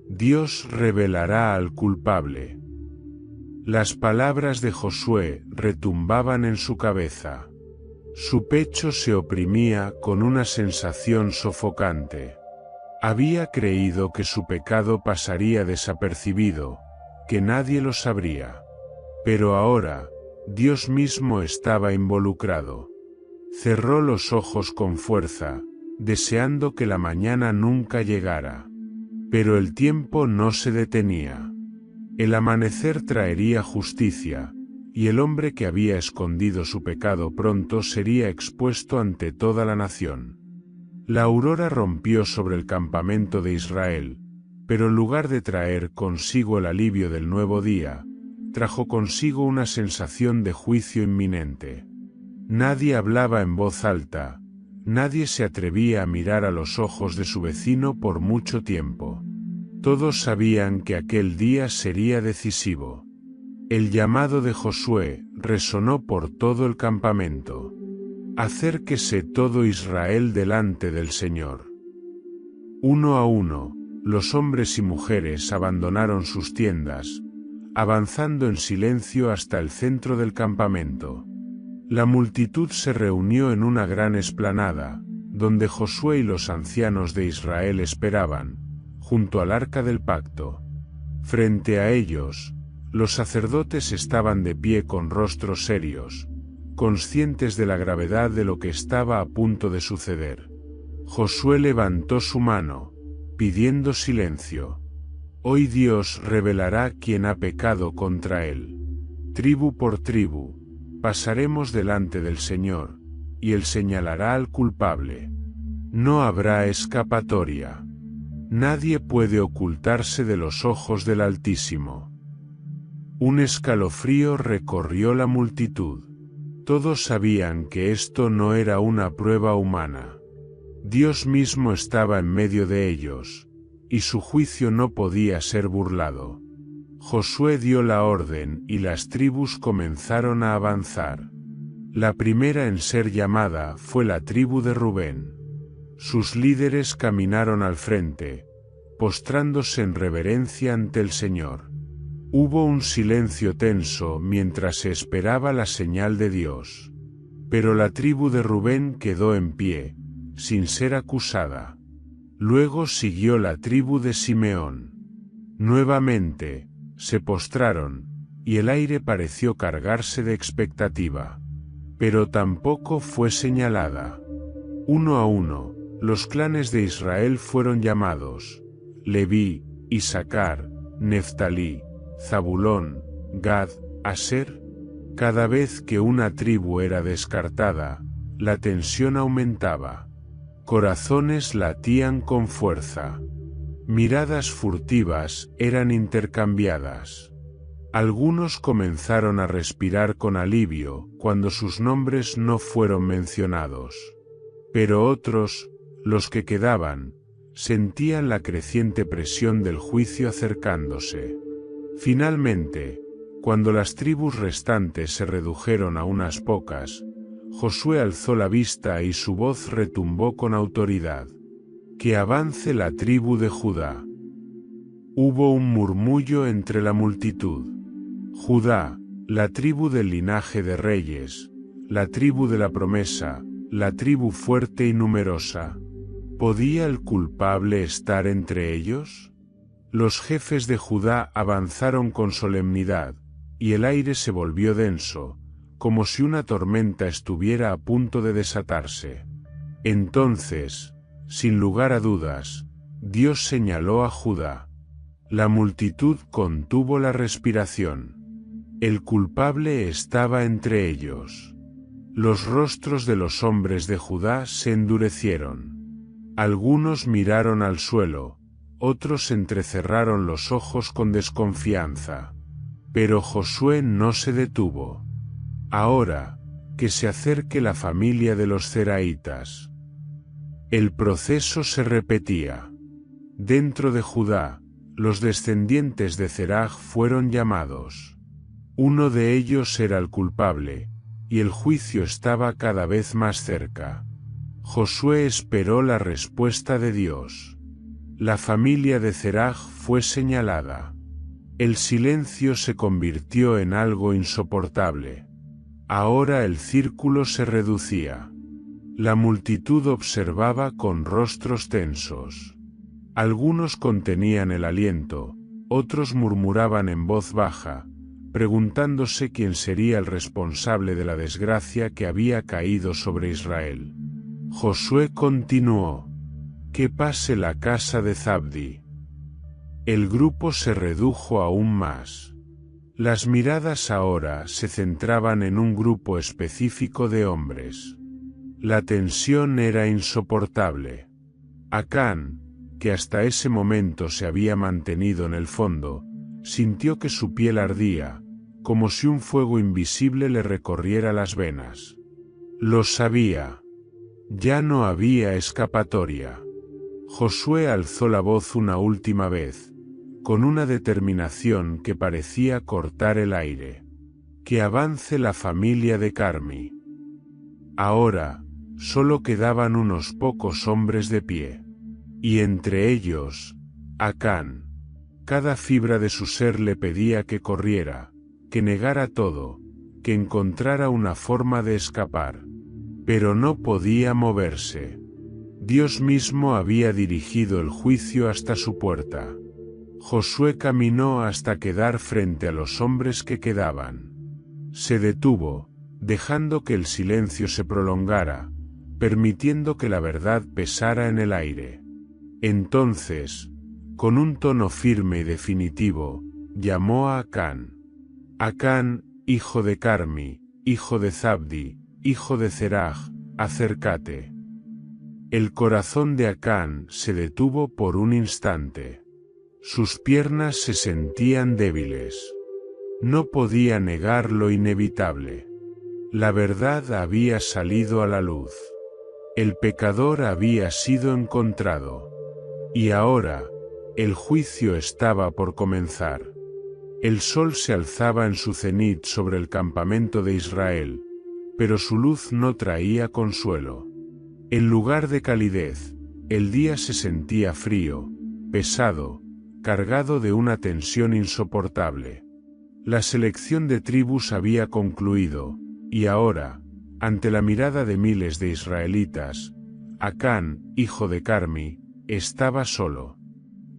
Dios revelará al culpable. Las palabras de Josué retumbaban en su cabeza. Su pecho se oprimía con una sensación sofocante. Había creído que su pecado pasaría desapercibido, que nadie lo sabría. Pero ahora, Dios mismo estaba involucrado. Cerró los ojos con fuerza, deseando que la mañana nunca llegara. Pero el tiempo no se detenía. El amanecer traería justicia, y el hombre que había escondido su pecado pronto sería expuesto ante toda la nación. La aurora rompió sobre el campamento de Israel, pero en lugar de traer consigo el alivio del nuevo día, trajo consigo una sensación de juicio inminente. Nadie hablaba en voz alta, nadie se atrevía a mirar a los ojos de su vecino por mucho tiempo. Todos sabían que aquel día sería decisivo. El llamado de Josué resonó por todo el campamento. Acérquese todo Israel delante del Señor. Uno a uno, los hombres y mujeres abandonaron sus tiendas, avanzando en silencio hasta el centro del campamento. La multitud se reunió en una gran explanada, donde Josué y los ancianos de Israel esperaban, junto al arca del pacto. Frente a ellos, los sacerdotes estaban de pie con rostros serios, conscientes de la gravedad de lo que estaba a punto de suceder. Josué levantó su mano, pidiendo silencio. Hoy Dios revelará quién ha pecado contra él. Tribu por tribu, pasaremos delante del Señor, y Él señalará al culpable. No habrá escapatoria. Nadie puede ocultarse de los ojos del Altísimo. Un escalofrío recorrió la multitud. Todos sabían que esto no era una prueba humana. Dios mismo estaba en medio de ellos, y su juicio no podía ser burlado. Josué dio la orden y las tribus comenzaron a avanzar. La primera en ser llamada fue la tribu de Rubén. Sus líderes caminaron al frente, postrándose en reverencia ante el Señor. Hubo un silencio tenso mientras se esperaba la señal de Dios. Pero la tribu de Rubén quedó en pie, sin ser acusada. Luego siguió la tribu de Simeón. Nuevamente, se postraron, y el aire pareció cargarse de expectativa. Pero tampoco fue señalada. Uno a uno, los clanes de Israel fueron llamados: Leví, Isacar, Neftalí, Zabulón, Gad, Aser. Cada vez que una tribu era descartada, la tensión aumentaba. Corazones latían con fuerza. Miradas furtivas eran intercambiadas. Algunos comenzaron a respirar con alivio cuando sus nombres no fueron mencionados. Pero otros, los que quedaban, sentían la creciente presión del juicio acercándose. Finalmente, cuando las tribus restantes se redujeron a unas pocas, Josué alzó la vista y su voz retumbó con autoridad. Que avance la tribu de Judá. Hubo un murmullo entre la multitud. Judá, la tribu del linaje de reyes, la tribu de la promesa, la tribu fuerte y numerosa. ¿Podía el culpable estar entre ellos? Los jefes de Judá avanzaron con solemnidad, y el aire se volvió denso, como si una tormenta estuviera a punto de desatarse. Entonces, sin lugar a dudas, Dios señaló a Judá. La multitud contuvo la respiración. El culpable estaba entre ellos. Los rostros de los hombres de Judá se endurecieron. Algunos miraron al suelo, otros entrecerraron los ojos con desconfianza. Pero Josué no se detuvo. Ahora, que se acerque la familia de los Zeraitas. El proceso se repetía. Dentro de Judá, los descendientes de Zeraj fueron llamados. Uno de ellos era el culpable, y el juicio estaba cada vez más cerca. Josué esperó la respuesta de Dios. La familia de Zeraj fue señalada. El silencio se convirtió en algo insoportable. Ahora el círculo se reducía. La multitud observaba con rostros tensos. Algunos contenían el aliento, otros murmuraban en voz baja, preguntándose quién sería el responsable de la desgracia que había caído sobre Israel. Josué continuó: «Que pase la casa de Zabdi». El grupo se redujo aún más. Las miradas ahora se centraban en un grupo específico de hombres. La tensión era insoportable. Acán, que hasta ese momento se había mantenido en el fondo, sintió que su piel ardía, como si un fuego invisible le recorriera las venas. Lo sabía. Ya no había escapatoria. Josué alzó la voz una última vez, con una determinación que parecía cortar el aire. Que avance la familia de Carmi. Ahora, solo quedaban unos pocos hombres de pie. Y entre ellos, Acán. Cada fibra de su ser le pedía que corriera, que negara todo, que encontrara una forma de escapar. Pero no podía moverse. Dios mismo había dirigido el juicio hasta su puerta. Josué caminó hasta quedar frente a los hombres que quedaban. Se detuvo, dejando que el silencio se prolongara, permitiendo que la verdad pesara en el aire. Entonces, con un tono firme y definitivo, llamó a Acán. Acán, hijo de Carmi, hijo de Zabdi, hijo de Zeraj, acércate. El corazón de Acán se detuvo por un instante. Sus piernas se sentían débiles. No podía negar lo inevitable. La verdad había salido a la luz. El pecador había sido encontrado. Y ahora, el juicio estaba por comenzar. El sol se alzaba en su cenit sobre el campamento de Israel, pero su luz no traía consuelo. En lugar de calidez, el día se sentía frío, pesado, cargado de una tensión insoportable. La selección de tribus había concluido, y ahora, ante la mirada de miles de israelitas, Acán, hijo de Carmi, estaba solo.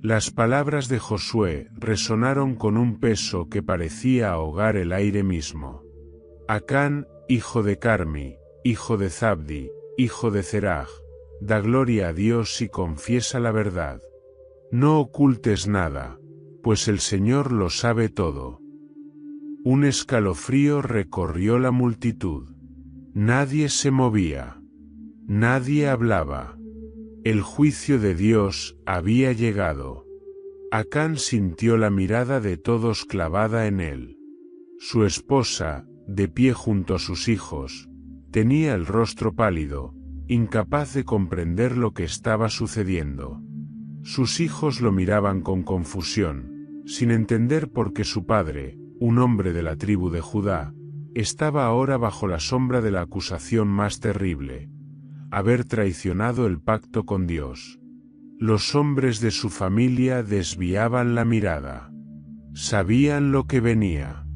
Las palabras de Josué resonaron con un peso que parecía ahogar el aire mismo. Acán, hijo de Carmi, hijo de Zabdi, hijo de Zeraj, da gloria a Dios y confiesa la verdad. No ocultes nada, pues el Señor lo sabe todo. Un escalofrío recorrió la multitud. Nadie se movía. Nadie hablaba. El juicio de Dios había llegado. Acán sintió la mirada de todos clavada en él. Su esposa, de pie junto a sus hijos, tenía el rostro pálido, incapaz de comprender lo que estaba sucediendo. Sus hijos lo miraban con confusión, sin entender por qué su padre, un hombre de la tribu de Judá, estaba ahora bajo la sombra de la acusación más terrible: haber traicionado el pacto con Dios. Los hombres de su familia desviaban la mirada. Sabían lo que venía.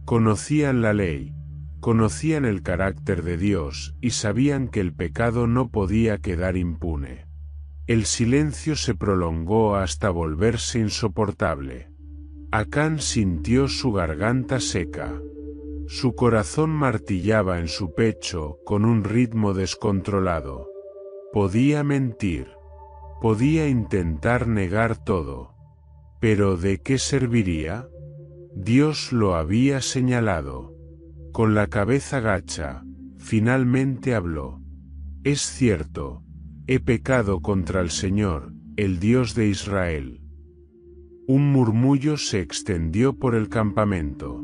Conocían la ley, conocían el carácter de Dios y sabían que el pecado no podía quedar impune. El silencio se prolongó hasta volverse insoportable. Acán sintió su garganta seca. Su corazón martillaba en su pecho con un ritmo descontrolado. Podía mentir. Podía intentar negar todo. ¿Pero de qué serviría? Dios lo había señalado. Con la cabeza gacha, finalmente habló. Es cierto, he pecado contra el Señor, el Dios de Israel. Un murmullo se extendió por el campamento.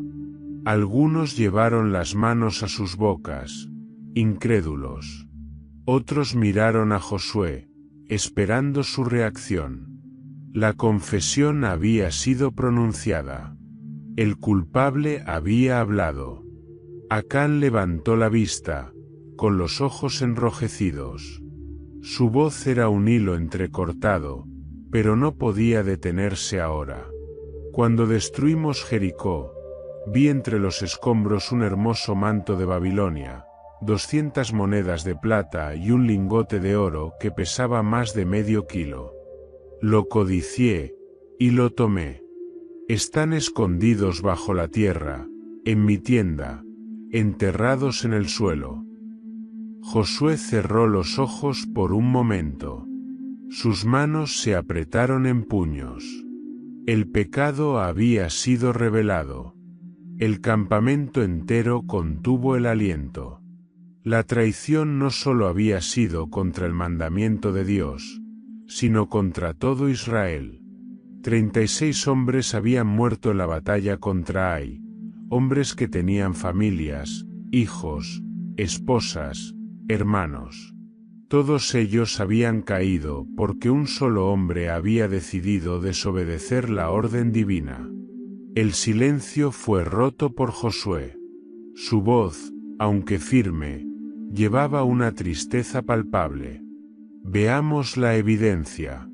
Algunos llevaron las manos a sus bocas, incrédulos. Otros miraron a Josué, esperando su reacción. La confesión había sido pronunciada. El culpable había hablado. Acán levantó la vista, con los ojos enrojecidos. Su voz era un hilo entrecortado, pero no podía detenerse ahora. Cuando destruimos Jericó, vi entre los escombros un hermoso manto de Babilonia, 200 monedas de plata y un lingote de oro que pesaba más de medio kilo. Lo codicié, y lo tomé. Están escondidos bajo la tierra, en mi tienda, enterrados en el suelo. Josué cerró los ojos por un momento. Sus manos se apretaron en puños. El pecado había sido revelado. El campamento entero contuvo el aliento. La traición no solo había sido contra el mandamiento de Dios, sino contra todo Israel. 36 hombres habían muerto en la batalla contra Ai, hombres que tenían familias, hijos, esposas, hermanos. Todos ellos habían caído porque un solo hombre había decidido desobedecer la orden divina. El silencio fue roto por Josué. Su voz, aunque firme, llevaba una tristeza palpable. Veamos la evidencia.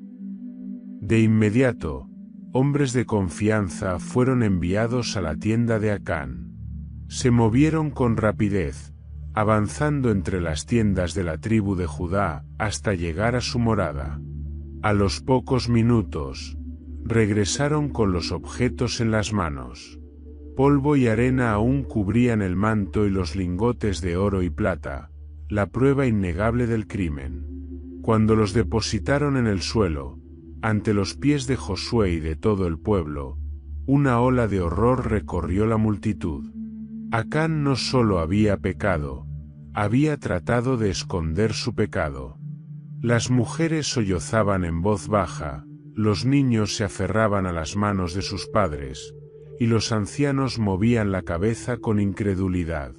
De inmediato, hombres de confianza fueron enviados a la tienda de Acán. Se movieron con rapidez, avanzando entre las tiendas de la tribu de Judá hasta llegar a su morada. A los pocos minutos, regresaron con los objetos en las manos. Polvo y arena aún cubrían el manto y los lingotes de oro y plata, la prueba innegable del crimen. Cuando los depositaron en el suelo, ante los pies de Josué y de todo el pueblo, una ola de horror recorrió la multitud. Acán no solo había pecado, había tratado de esconder su pecado. Las mujeres sollozaban en voz baja, los niños se aferraban a las manos de sus padres, y los ancianos movían la cabeza con incredulidad.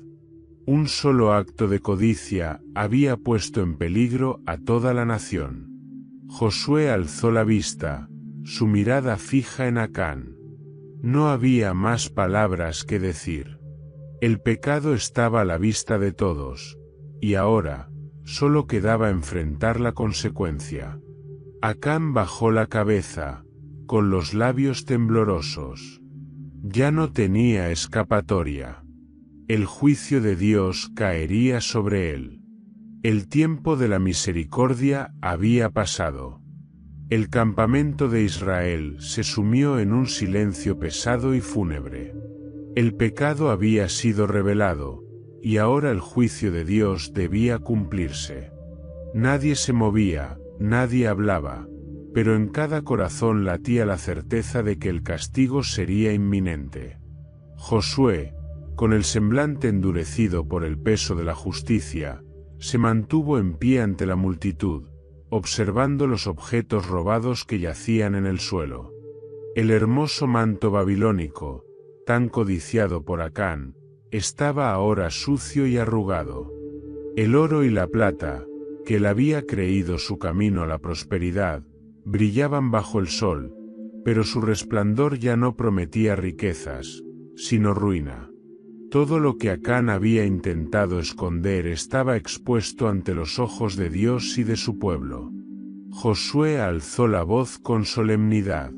Un solo acto de codicia había puesto en peligro a toda la nación. Josué alzó la vista, su mirada fija en Acán. No había más palabras que decir. El pecado estaba a la vista de todos, y ahora, solo quedaba enfrentar la consecuencia. Acán bajó la cabeza, con los labios temblorosos. Ya no tenía escapatoria. El juicio de Dios caería sobre él. El tiempo de la misericordia había pasado. El campamento de Israel se sumió en un silencio pesado y fúnebre. El pecado había sido revelado, y ahora el juicio de Dios debía cumplirse. Nadie se movía, nadie hablaba, pero en cada corazón latía la certeza de que el castigo sería inminente. Josué, con el semblante endurecido por el peso de la justicia, se mantuvo en pie ante la multitud, observando los objetos robados que yacían en el suelo. El hermoso manto babilónico, tan codiciado por Acán, estaba ahora sucio y arrugado. El oro y la plata, que él había creído su camino a la prosperidad, brillaban bajo el sol, pero su resplandor ya no prometía riquezas, sino ruina. Todo lo que Acán había intentado esconder estaba expuesto ante los ojos de Dios y de su pueblo. Josué alzó la voz con solemnidad.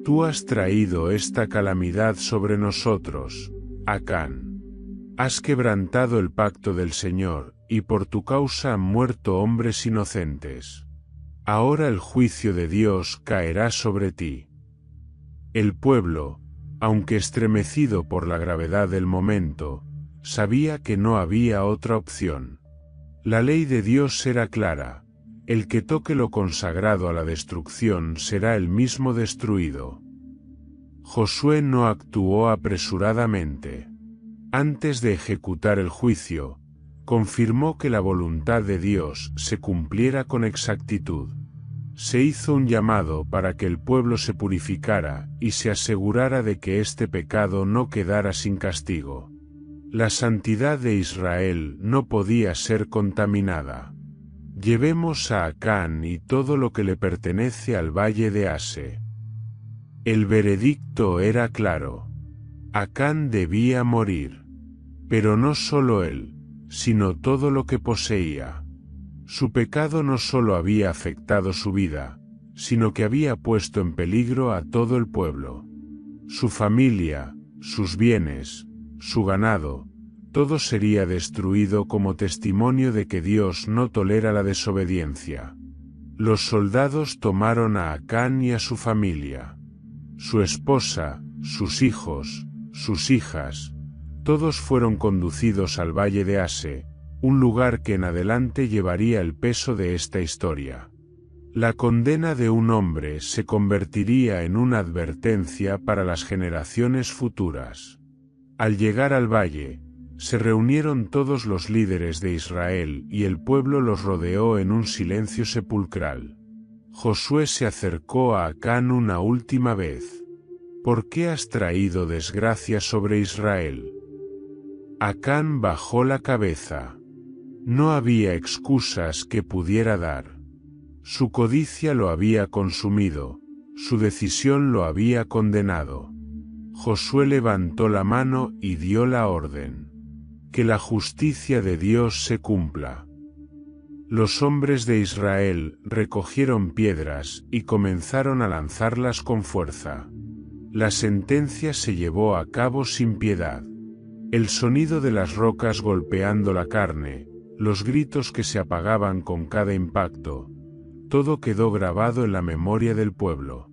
Tú has traído esta calamidad sobre nosotros, Acán. Has quebrantado el pacto del Señor, y por tu causa han muerto hombres inocentes. Ahora el juicio de Dios caerá sobre ti. El pueblo, aunque estremecido por la gravedad del momento, sabía que no había otra opción. La ley de Dios era clara: el que toque lo consagrado a la destrucción será él mismo destruido. Josué no actuó apresuradamente. Antes de ejecutar el juicio, confirmó que la voluntad de Dios se cumpliera con exactitud. Se hizo un llamado para que el pueblo se purificara y se asegurara de que este pecado no quedara sin castigo. La santidad de Israel no podía ser contaminada. Llevemos a Acán y todo lo que le pertenece al valle de Ase. El veredicto era claro. Acán debía morir. Pero no solo él, sino todo lo que poseía. Su pecado no solo había afectado su vida, sino que había puesto en peligro a todo el pueblo. Su familia, sus bienes, su ganado, todo sería destruido como testimonio de que Dios no tolera la desobediencia. Los soldados tomaron a Acán y a su familia. Su esposa, sus hijos, sus hijas, todos fueron conducidos al valle de Ase, un lugar que en adelante llevaría el peso de esta historia. La condena de un hombre se convertiría en una advertencia para las generaciones futuras. Al llegar al valle, se reunieron todos los líderes de Israel y el pueblo los rodeó en un silencio sepulcral. Josué se acercó a Acán una última vez. ¿Por qué has traído desgracia sobre Israel? Acán bajó la cabeza. No había excusas que pudiera dar. Su codicia lo había consumido, su decisión lo había condenado. Josué levantó la mano y dio la orden. Que la justicia de Dios se cumpla. Los hombres de Israel recogieron piedras y comenzaron a lanzarlas con fuerza. La sentencia se llevó a cabo sin piedad. El sonido de las rocas golpeando la carne, los gritos que se apagaban con cada impacto, todo quedó grabado en la memoria del pueblo.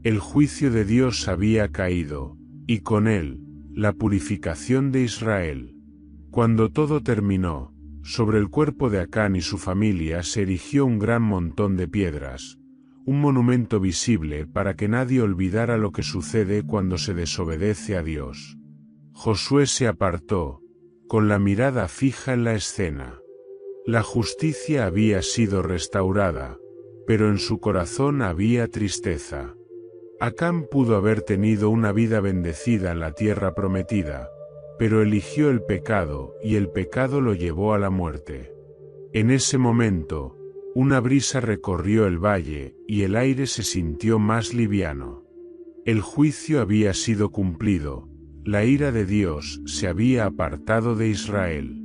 El juicio de Dios había caído, y con él, la purificación de Israel. Cuando todo terminó, sobre el cuerpo de Acán y su familia se erigió un gran montón de piedras, un monumento visible para que nadie olvidara lo que sucede cuando se desobedece a Dios. Josué se apartó, con la mirada fija en la escena. La justicia había sido restaurada, pero en su corazón había tristeza. Acán pudo haber tenido una vida bendecida en la tierra prometida, pero eligió el pecado y el pecado lo llevó a la muerte. En ese momento, una brisa recorrió el valle y el aire se sintió más liviano. El juicio había sido cumplido, la ira de Dios se había apartado de Israel.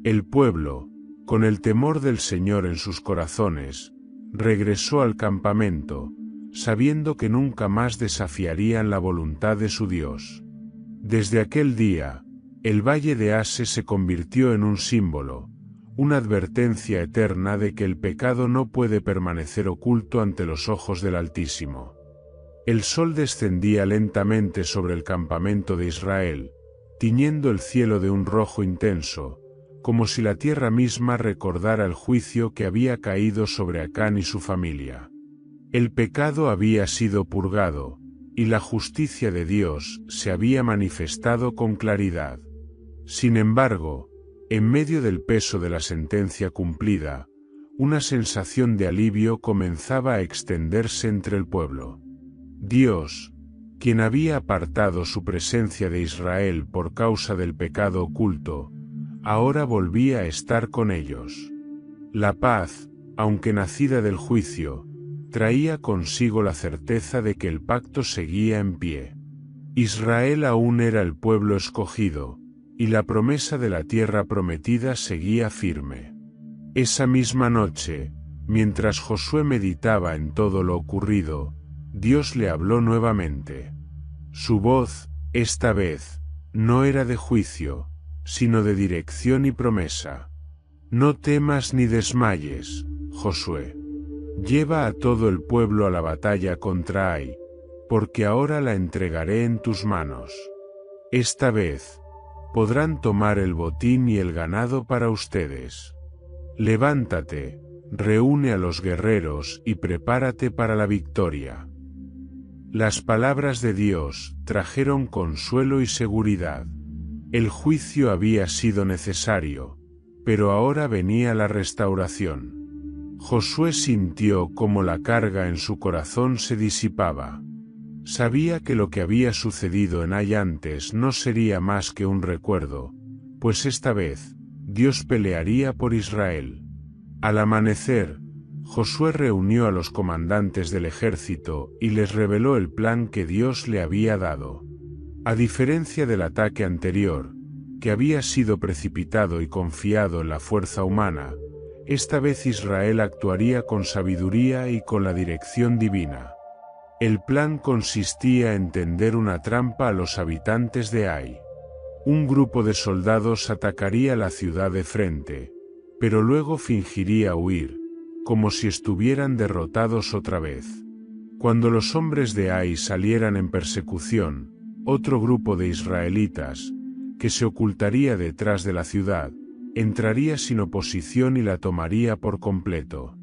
El pueblo, con el temor del Señor en sus corazones, regresó al campamento, sabiendo que nunca más desafiarían la voluntad de su Dios. Desde aquel día, el valle de Ase se convirtió en un símbolo, una advertencia eterna de que el pecado no puede permanecer oculto ante los ojos del Altísimo. El sol descendía lentamente sobre el campamento de Israel, tiñendo el cielo de un rojo intenso, como si la tierra misma recordara el juicio que había caído sobre Acán y su familia. El pecado había sido purgado, y la justicia de Dios se había manifestado con claridad. Sin embargo, en medio del peso de la sentencia cumplida, una sensación de alivio comenzaba a extenderse entre el pueblo. Dios, quien había apartado su presencia de Israel por causa del pecado oculto, ahora volvía a estar con ellos. La paz, aunque nacida del juicio, traía consigo la certeza de que el pacto seguía en pie. Israel aún era el pueblo escogido, y la promesa de la tierra prometida seguía firme. Esa misma noche, mientras Josué meditaba en todo lo ocurrido, Dios le habló nuevamente. Su voz, esta vez, no era de juicio, sino de dirección y promesa. No temas ni desmayes, Josué. Lleva a todo el pueblo a la batalla contra Ai, porque ahora la entregaré en tus manos. Esta vez, podrán tomar el botín y el ganado para ustedes. Levántate, reúne a los guerreros y prepárate para la victoria. Las palabras de Dios trajeron consuelo y seguridad. El juicio había sido necesario, pero ahora venía la restauración. Josué sintió cómo la carga en su corazón se disipaba. Sabía que lo que había sucedido en Ai antes no sería más que un recuerdo, pues esta vez, Dios pelearía por Israel. Al amanecer, Josué reunió a los comandantes del ejército y les reveló el plan que Dios le había dado. A diferencia del ataque anterior, que había sido precipitado y confiado en la fuerza humana, esta vez Israel actuaría con sabiduría y con la dirección divina. El plan consistía en tender una trampa a los habitantes de Ai. Un grupo de soldados atacaría la ciudad de frente, pero luego fingiría huir, como si estuvieran derrotados otra vez. Cuando los hombres de Ai salieran en persecución, otro grupo de israelitas, que se ocultaría detrás de la ciudad, entraría sin oposición y la tomaría por completo.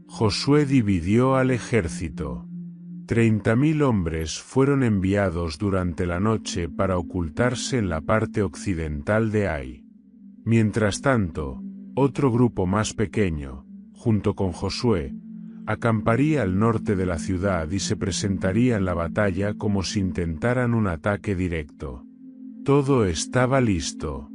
Josué dividió al ejército. 30.000 hombres fueron enviados durante la noche para ocultarse en la parte occidental de Ai. Mientras tanto, otro grupo más pequeño, junto con Josué, acamparía al norte de la ciudad y se presentaría en la batalla como si intentaran un ataque directo. Todo estaba listo.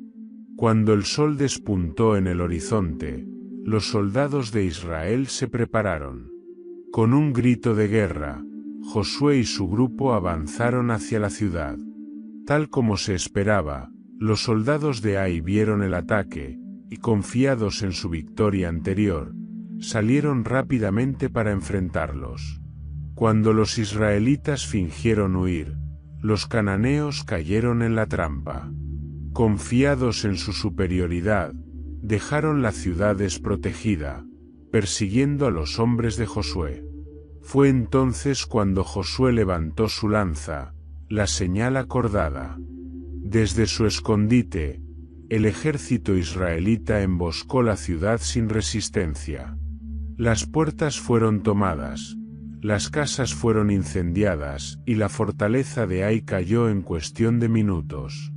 Cuando el sol despuntó en el horizonte, los soldados de Israel se prepararon. Con un grito de guerra, Josué y su grupo avanzaron hacia la ciudad. Tal como se esperaba, los soldados de Ai vieron el ataque, y confiados en su victoria anterior, salieron rápidamente para enfrentarlos. Cuando los israelitas fingieron huir, los cananeos cayeron en la trampa. Confiados en su superioridad, dejaron la ciudad desprotegida, persiguiendo a los hombres de Josué. Fue entonces cuando Josué levantó su lanza, la señal acordada. Desde su escondite, el ejército israelita emboscó la ciudad sin resistencia. Las puertas fueron tomadas, las casas fueron incendiadas y la fortaleza de Ai cayó en cuestión de minutos.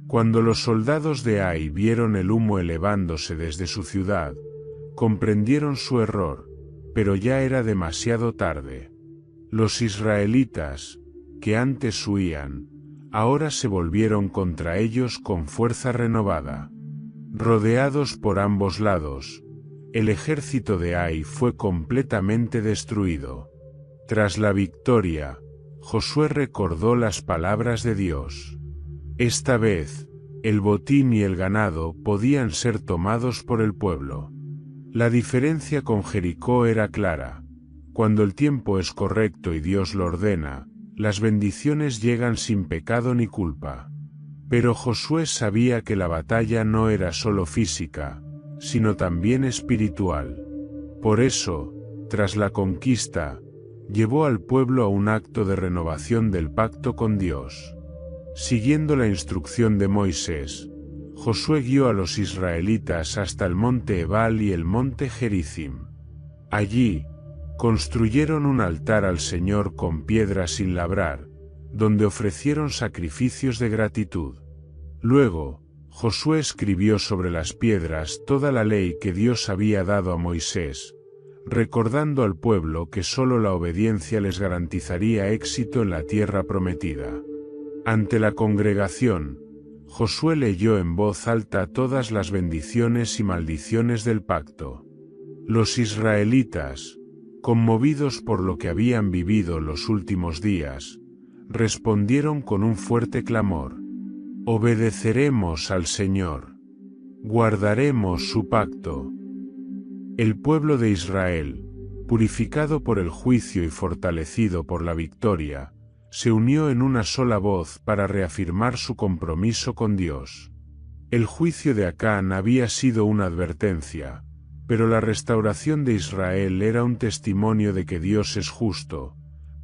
Cuando los soldados de Ai vieron el humo elevándose desde su ciudad, comprendieron su error, pero ya era demasiado tarde. Los israelitas, que antes huían, ahora se volvieron contra ellos con fuerza renovada. Rodeados por ambos lados, el ejército de Ai fue completamente destruido. Tras la victoria, Josué recordó las palabras de Dios. Esta vez, el botín y el ganado podían ser tomados por el pueblo. La diferencia con Jericó era clara. Cuando el tiempo es correcto y Dios lo ordena, las bendiciones llegan sin pecado ni culpa. Pero Josué sabía que la batalla no era solo física, sino también espiritual. Por eso, tras la conquista, llevó al pueblo a un acto de renovación del pacto con Dios. Siguiendo la instrucción de Moisés, Josué guió a los israelitas hasta el monte Ebal y el monte Gerizim. Allí, construyeron un altar al Señor con piedras sin labrar, donde ofrecieron sacrificios de gratitud. Luego, Josué escribió sobre las piedras toda la ley que Dios había dado a Moisés, recordando al pueblo que solo la obediencia les garantizaría éxito en la tierra prometida. Ante la congregación, Josué leyó en voz alta todas las bendiciones y maldiciones del pacto. Los israelitas, conmovidos por lo que habían vivido los últimos días, respondieron con un fuerte clamor. Obedeceremos al Señor. Guardaremos su pacto. El pueblo de Israel, purificado por el juicio y fortalecido por la victoria, se unió en una sola voz para reafirmar su compromiso con Dios. El juicio de Acán había sido una advertencia, pero la restauración de Israel era un testimonio de que Dios es justo,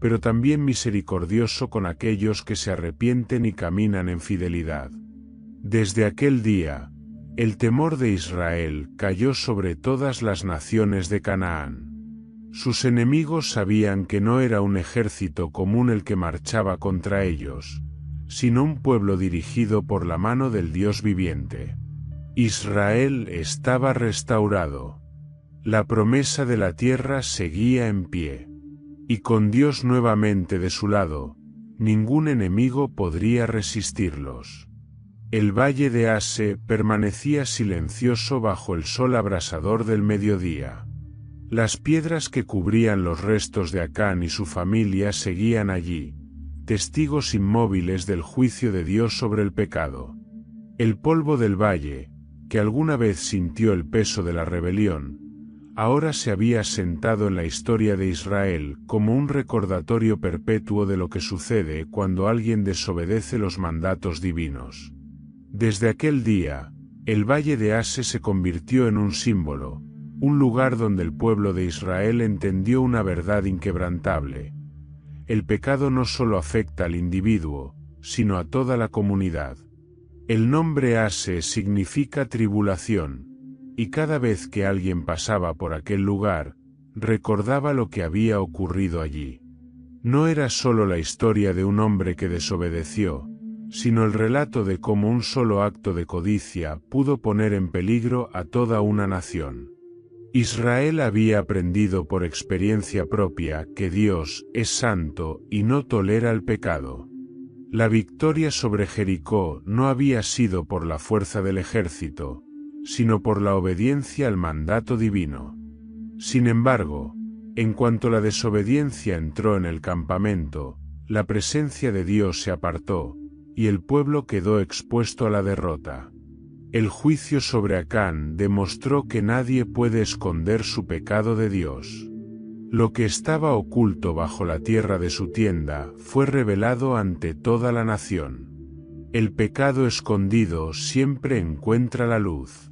pero también misericordioso con aquellos que se arrepienten y caminan en fidelidad. Desde aquel día, el temor de Israel cayó sobre todas las naciones de Canaán. Sus enemigos sabían que no era un ejército común el que marchaba contra ellos, sino un pueblo dirigido por la mano del Dios viviente. Israel estaba restaurado. La promesa de la tierra seguía en pie. Y con Dios nuevamente de su lado, ningún enemigo podría resistirlos. El valle de Ase permanecía silencioso bajo el sol abrasador del mediodía. Las piedras que cubrían los restos de Acán y su familia seguían allí, testigos inmóviles del juicio de Dios sobre el pecado. El polvo del valle, que alguna vez sintió el peso de la rebelión, ahora se había sentado en la historia de Israel como un recordatorio perpetuo de lo que sucede cuando alguien desobedece los mandatos divinos. Desde aquel día, el valle de Ase se convirtió en un símbolo, un lugar donde el pueblo de Israel entendió una verdad inquebrantable. El pecado no solo afecta al individuo, sino a toda la comunidad. El nombre Ase significa tribulación, y cada vez que alguien pasaba por aquel lugar, recordaba lo que había ocurrido allí. No era solo la historia de un hombre que desobedeció, sino el relato de cómo un solo acto de codicia pudo poner en peligro a toda una nación. Israel había aprendido por experiencia propia que Dios es santo y no tolera el pecado. La victoria sobre Jericó no había sido por la fuerza del ejército, sino por la obediencia al mandato divino. Sin embargo, en cuanto la desobediencia entró en el campamento, la presencia de Dios se apartó, y el pueblo quedó expuesto a la derrota. El juicio sobre Acán demostró que nadie puede esconder su pecado de Dios. Lo que estaba oculto bajo la tierra de su tienda fue revelado ante toda la nación. El pecado escondido siempre encuentra la luz.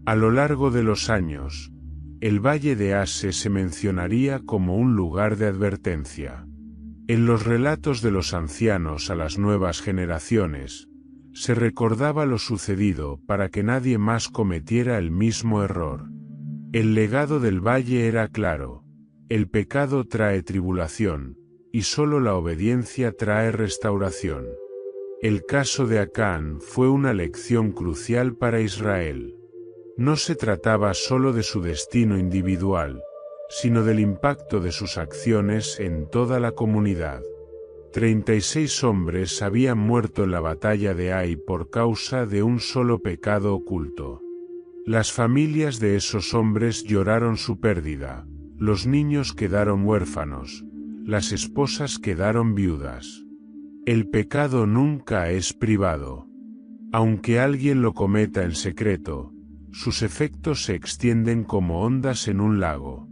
A lo largo de los años, el valle de Ase se mencionaría como un lugar de advertencia. En los relatos de los ancianos a las nuevas generaciones, se recordaba lo sucedido para que nadie más cometiera el mismo error. El legado del valle era claro: el pecado trae tribulación, y solo la obediencia trae restauración. El caso de Acán fue una lección crucial para Israel. No se trataba solo de su destino individual, sino del impacto de sus acciones en toda la comunidad. 36 hombres habían muerto en la batalla de Ai por causa de un solo pecado oculto. Las familias de esos hombres lloraron su pérdida, los niños quedaron huérfanos, las esposas quedaron viudas. El pecado nunca es privado. Aunque alguien lo cometa en secreto, sus efectos se extienden como ondas en un lago.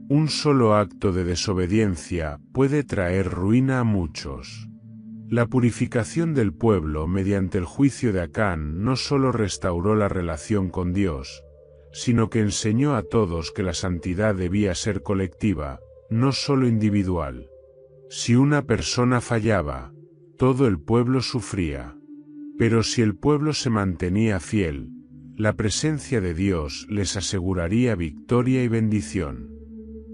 Un solo acto de desobediencia puede traer ruina a muchos. La purificación del pueblo mediante el juicio de Acán no solo restauró la relación con Dios, sino que enseñó a todos que la santidad debía ser colectiva, no solo individual. Si una persona fallaba, todo el pueblo sufría. Pero si el pueblo se mantenía fiel, la presencia de Dios les aseguraría victoria y bendición.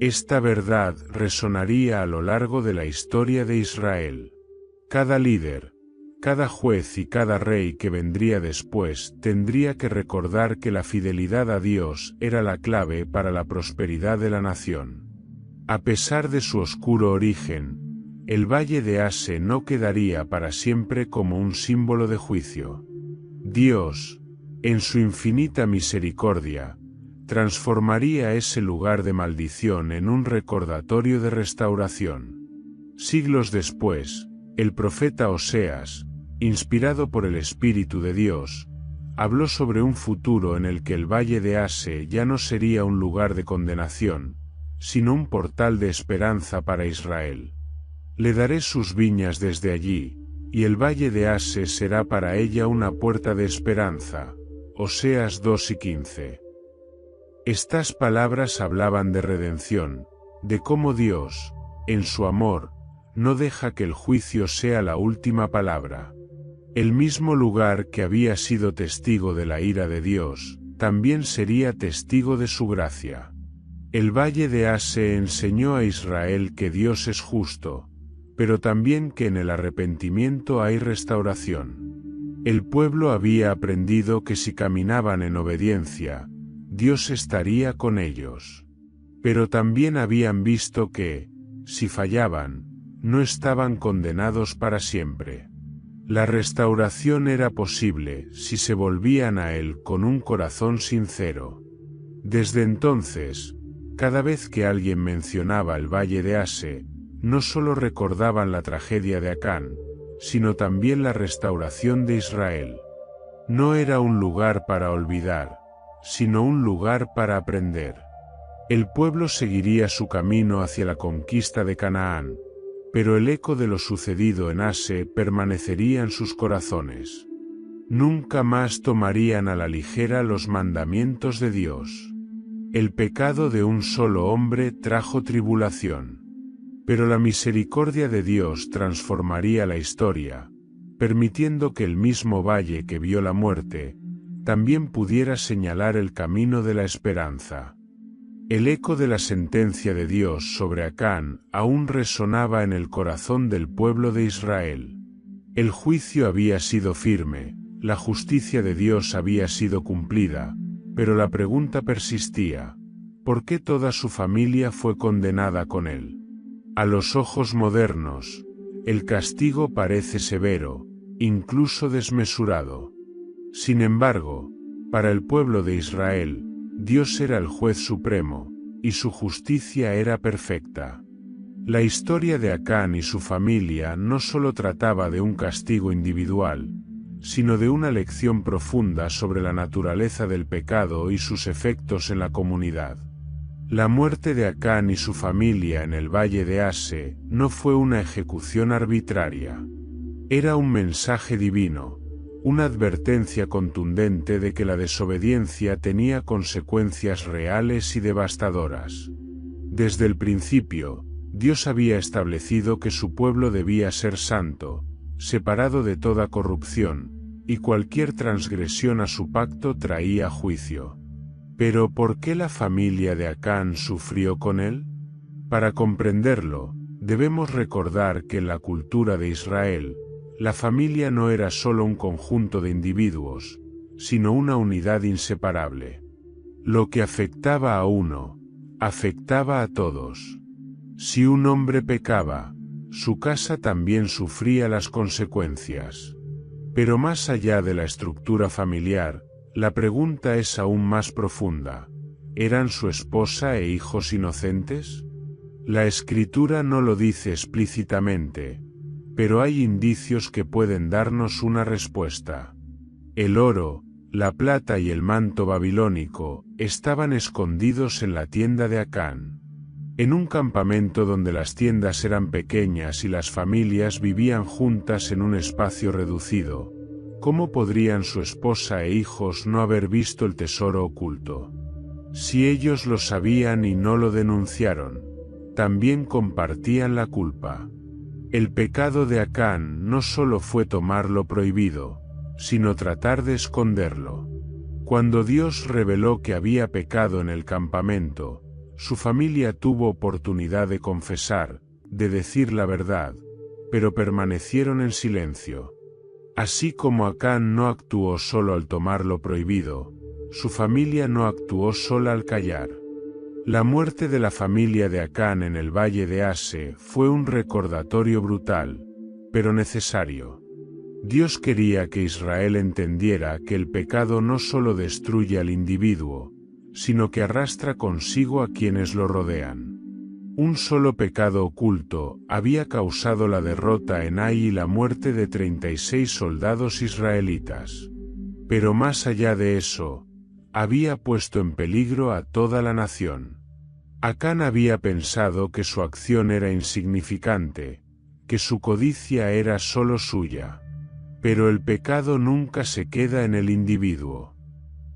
Esta verdad resonaría a lo largo de la historia de Israel. Cada líder, cada juez y cada rey que vendría después tendría que recordar que la fidelidad a Dios era la clave para la prosperidad de la nación. A pesar de su oscuro origen, el valle de Ase no quedaría para siempre como un símbolo de juicio. Dios, en su infinita misericordia, transformaría ese lugar de maldición en un recordatorio de restauración. Siglos después, el profeta Oseas, inspirado por el Espíritu de Dios, habló sobre un futuro en el que el valle de Ase ya no sería un lugar de condenación, sino un portal de esperanza para Israel. Le daré sus viñas desde allí, y el valle de Ase será para ella una puerta de esperanza. Oseas 2:15. Estas palabras hablaban de redención, de cómo Dios, en su amor, no deja que el juicio sea la última palabra. El mismo lugar que había sido testigo de la ira de Dios, también sería testigo de su gracia. El valle de Ase enseñó a Israel que Dios es justo, pero también que en el arrepentimiento hay restauración. El pueblo había aprendido que si caminaban en obediencia, Dios estaría con ellos. Pero también habían visto que, si fallaban, no estaban condenados para siempre. La restauración era posible si se volvían a Él con un corazón sincero. Desde entonces, cada vez que alguien mencionaba el valle de Ase, no solo recordaban la tragedia de Acán, sino también la restauración de Israel. No era un lugar para olvidar, sino un lugar para aprender. El pueblo seguiría su camino hacia la conquista de Canaán, pero el eco de lo sucedido en Ase permanecería en sus corazones. Nunca más tomarían a la ligera los mandamientos de Dios. El pecado de un solo hombre trajo tribulación. Pero la misericordia de Dios transformaría la historia, permitiendo que el mismo valle que vio la muerte, también pudiera señalar el camino de la esperanza. El eco de la sentencia de Dios sobre Acán aún resonaba en el corazón del pueblo de Israel. El juicio había sido firme, la justicia de Dios había sido cumplida, pero la pregunta persistía: ¿por qué toda su familia fue condenada con él? A los ojos modernos, el castigo parece severo, incluso desmesurado. Sin embargo, para el pueblo de Israel, Dios era el juez supremo, y su justicia era perfecta. La historia de Acán y su familia no solo trataba de un castigo individual, sino de una lección profunda sobre la naturaleza del pecado y sus efectos en la comunidad. La muerte de Acán y su familia en el valle de Ase no fue una ejecución arbitraria. Era un mensaje divino, una advertencia contundente de que la desobediencia tenía consecuencias reales y devastadoras. Desde el principio, Dios había establecido que su pueblo debía ser santo, separado de toda corrupción, y cualquier transgresión a su pacto traía juicio. Pero ¿por qué la familia de Acán sufrió con él? Para comprenderlo, debemos recordar que en la cultura de Israel, la familia no era solo un conjunto de individuos, sino una unidad inseparable. Lo que afectaba a uno, afectaba a todos. Si un hombre pecaba, su casa también sufría las consecuencias. Pero más allá de la estructura familiar, la pregunta es aún más profunda. ¿Eran su esposa e hijos inocentes? La Escritura no lo dice explícitamente, pero hay indicios que pueden darnos una respuesta. El oro, la plata y el manto babilónico estaban escondidos en la tienda de Acán. En un campamento donde las tiendas eran pequeñas y las familias vivían juntas en un espacio reducido, ¿cómo podrían su esposa e hijos no haber visto el tesoro oculto? Si ellos lo sabían y no lo denunciaron, también compartían la culpa. El pecado de Acán no solo fue tomar lo prohibido, sino tratar de esconderlo. Cuando Dios reveló que había pecado en el campamento, su familia tuvo oportunidad de confesar, de decir la verdad, pero permanecieron en silencio. Así como Acán no actuó solo al tomar lo prohibido, su familia no actuó sola al callar. La muerte de la familia de Acán en el valle de Ase fue un recordatorio brutal, pero necesario. Dios quería que Israel entendiera que el pecado no solo destruye al individuo, sino que arrastra consigo a quienes lo rodean. Un solo pecado oculto había causado la derrota en Ai y la muerte de 36 soldados israelitas. Pero más allá de eso, había puesto en peligro a toda la nación. Acán había pensado que su acción era insignificante, que su codicia era solo suya. Pero el pecado nunca se queda en el individuo.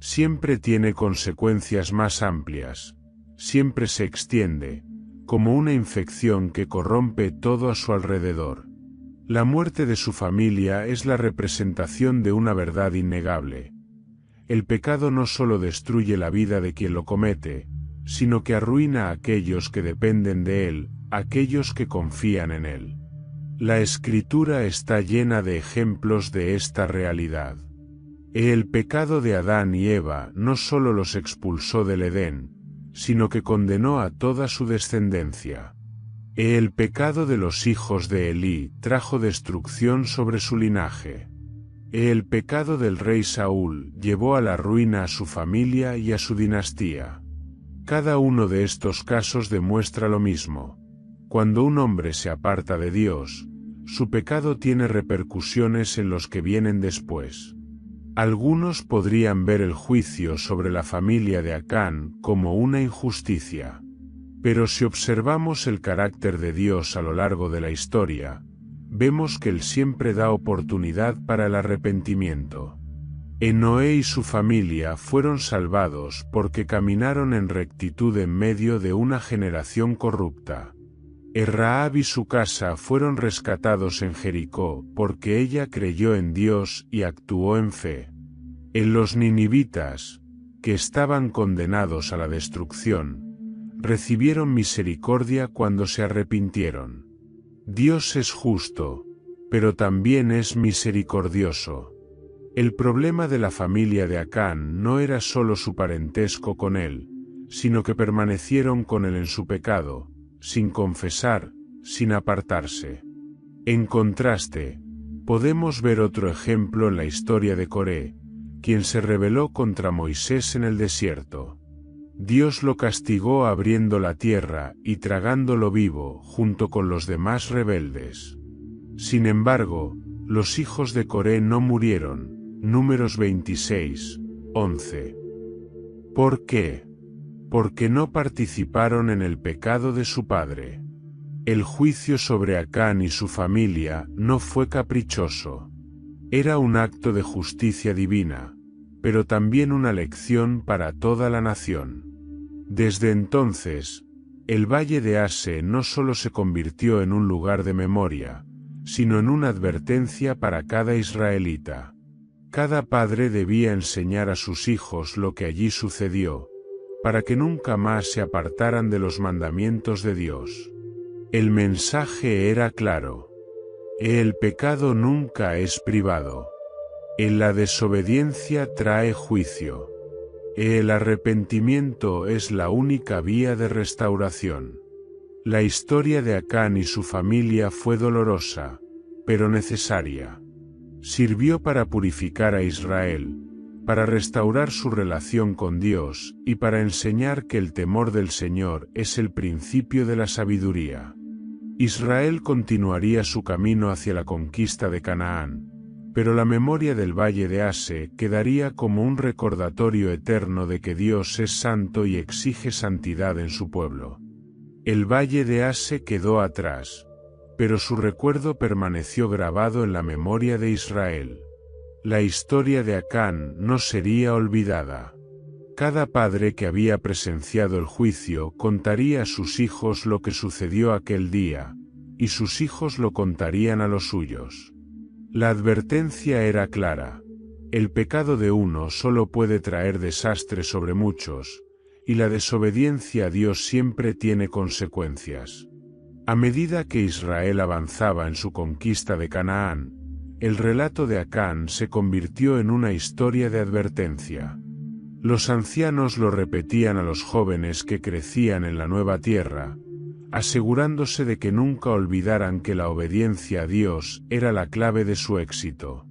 Siempre tiene consecuencias más amplias, siempre se extiende, como una infección que corrompe todo a su alrededor. La muerte de su familia es la representación de una verdad innegable. El pecado no solo destruye la vida de quien lo comete, sino que arruina a aquellos que dependen de él, aquellos que confían en él. La Escritura está llena de ejemplos de esta realidad. El pecado de Adán y Eva no solo los expulsó del Edén, sino que condenó a toda su descendencia. El pecado de los hijos de Elí trajo destrucción sobre su linaje. El pecado del rey Saúl llevó a la ruina a su familia y a su dinastía. Cada uno de estos casos demuestra lo mismo. Cuando un hombre se aparta de Dios, su pecado tiene repercusiones en los que vienen después. Algunos podrían ver el juicio sobre la familia de Acán como una injusticia. Pero si observamos el carácter de Dios a lo largo de la historia, vemos que Él siempre da oportunidad para el arrepentimiento. Noé y su familia fueron salvados porque caminaron en rectitud en medio de una generación corrupta. Rahab y su casa fueron rescatados en Jericó porque ella creyó en Dios y actuó en fe. Los ninivitas, que estaban condenados a la destrucción, recibieron misericordia cuando se arrepintieron. Dios es justo, pero también es misericordioso. El problema de la familia de Acán no era solo su parentesco con él, sino que permanecieron con él en su pecado, sin confesar, sin apartarse. En contraste, podemos ver otro ejemplo en la historia de Coré, quien se rebeló contra Moisés en el desierto. Dios lo castigó abriendo la tierra y tragándolo vivo junto con los demás rebeldes. Sin embargo, los hijos de Coré no murieron. Números 26, 11. ¿Por qué? Porque no participaron en el pecado de su padre. El juicio sobre Acán y su familia no fue caprichoso. Era un acto de justicia divina, pero también una lección para toda la nación. Desde entonces, el valle de Ase no solo se convirtió en un lugar de memoria, sino en una advertencia para cada israelita. Cada padre debía enseñar a sus hijos lo que allí sucedió, para que nunca más se apartaran de los mandamientos de Dios. El mensaje era claro. El pecado nunca es privado. En la desobediencia trae juicio. El arrepentimiento es la única vía de restauración. La historia de Acán y su familia fue dolorosa, pero necesaria. Sirvió para purificar a Israel, para restaurar su relación con Dios y para enseñar que el temor del Señor es el principio de la sabiduría. Israel continuaría su camino hacia la conquista de Canaán, pero la memoria del valle de Ase quedaría como un recordatorio eterno de que Dios es santo y exige santidad en su pueblo. El valle de Ase quedó atrás, pero su recuerdo permaneció grabado en la memoria de Israel. La historia de Acán no sería olvidada. Cada padre que había presenciado el juicio contaría a sus hijos lo que sucedió aquel día, y sus hijos lo contarían a los suyos. La advertencia era clara. El pecado de uno solo puede traer desastre sobre muchos, y la desobediencia a Dios siempre tiene consecuencias. A medida que Israel avanzaba en su conquista de Canaán, el relato de Acán se convirtió en una historia de advertencia. Los ancianos lo repetían a los jóvenes que crecían en la nueva tierra, asegurándose de que nunca olvidaran que la obediencia a Dios era la clave de su éxito.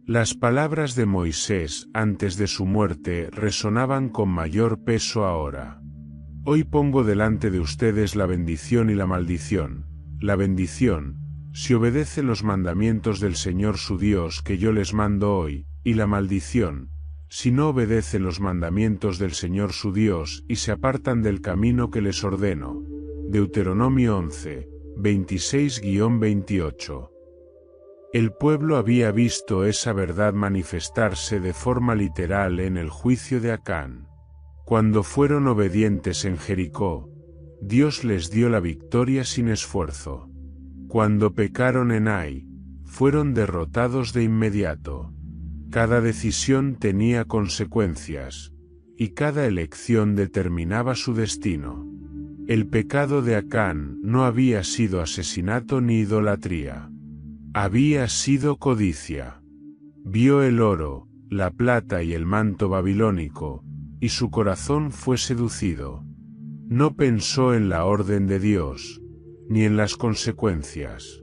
Las palabras de Moisés antes de su muerte resonaban con mayor peso ahora. Hoy pongo delante de ustedes la bendición y la maldición. La bendición, si obedecen los mandamientos del Señor su Dios que yo les mando hoy, y la maldición, si no obedecen los mandamientos del Señor su Dios y se apartan del camino que les ordeno. Deuteronomio 11, 26-28. El pueblo había visto esa verdad manifestarse de forma literal en el juicio de Acán. Cuando fueron obedientes en Jericó, Dios les dio la victoria sin esfuerzo. Cuando pecaron en Ai, fueron derrotados de inmediato. Cada decisión tenía consecuencias, y cada elección determinaba su destino. El pecado de Acán no había sido asesinato ni idolatría. Había sido codicia. Vio el oro, la plata y el manto babilónico, y su corazón fue seducido. No pensó en la orden de Dios, ni en las consecuencias.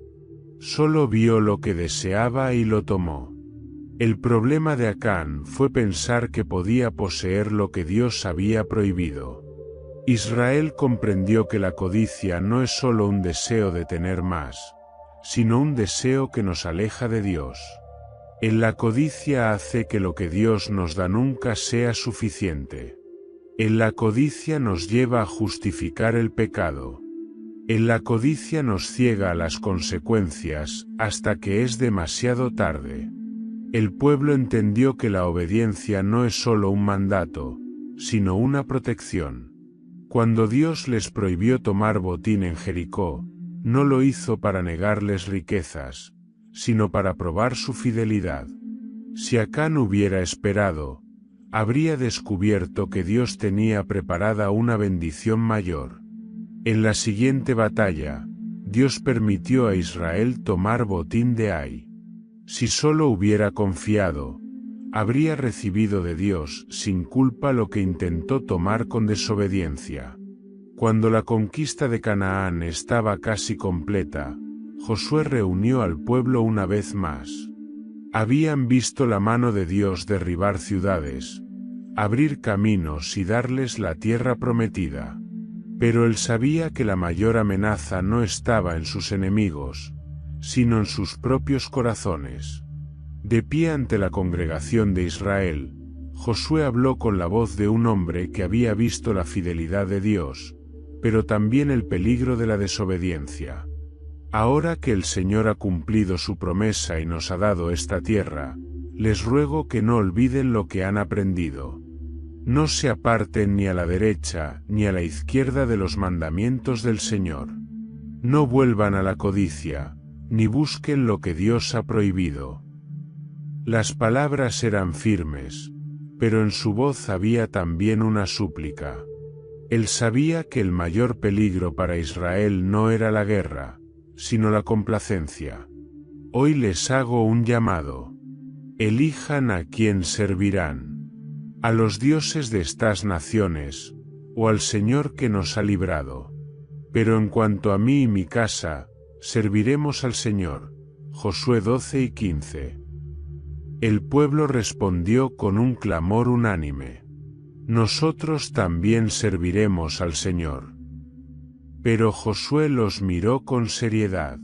Solo vio lo que deseaba y lo tomó. El problema de Acán fue pensar que podía poseer lo que Dios había prohibido. Israel comprendió que la codicia no es solo un deseo de tener más, sino un deseo que nos aleja de Dios. En la codicia hace que lo que Dios nos da nunca sea suficiente. En la codicia nos lleva a justificar el pecado. En la codicia nos ciega a las consecuencias hasta que es demasiado tarde. El pueblo entendió que la obediencia no es solo un mandato, sino una protección. Cuando Dios les prohibió tomar botín en Jericó, no lo hizo para negarles riquezas, sino para probar su fidelidad. Si Acán hubiera esperado, habría descubierto que Dios tenía preparada una bendición mayor. En la siguiente batalla, Dios permitió a Israel tomar botín de Ai. Si solo hubiera confiado, habría recibido de Dios sin culpa lo que intentó tomar con desobediencia. Cuando la conquista de Canaán estaba casi completa, Josué reunió al pueblo una vez más. Habían visto la mano de Dios derribar ciudades, abrir caminos y darles la tierra prometida. Pero él sabía que la mayor amenaza no estaba en sus enemigos, sino en sus propios corazones. De pie ante la congregación de Israel, Josué habló con la voz de un hombre que había visto la fidelidad de Dios, pero también el peligro de la desobediencia. Ahora que el Señor ha cumplido su promesa y nos ha dado esta tierra, les ruego que no olviden lo que han aprendido. No se aparten ni a la derecha ni a la izquierda de los mandamientos del Señor. No vuelvan a la codicia, ni busquen lo que Dios ha prohibido. Las palabras eran firmes, pero en su voz había también una súplica. Él sabía que el mayor peligro para Israel no era la guerra, sino la complacencia. Hoy les hago un llamado. Elijan a quién servirán. A los dioses de estas naciones, o al Señor que nos ha librado. Pero en cuanto a mí y mi casa, serviremos al Señor. Josué 12:15. El pueblo respondió con un clamor unánime. Nosotros también serviremos al Señor. Pero Josué los miró con seriedad.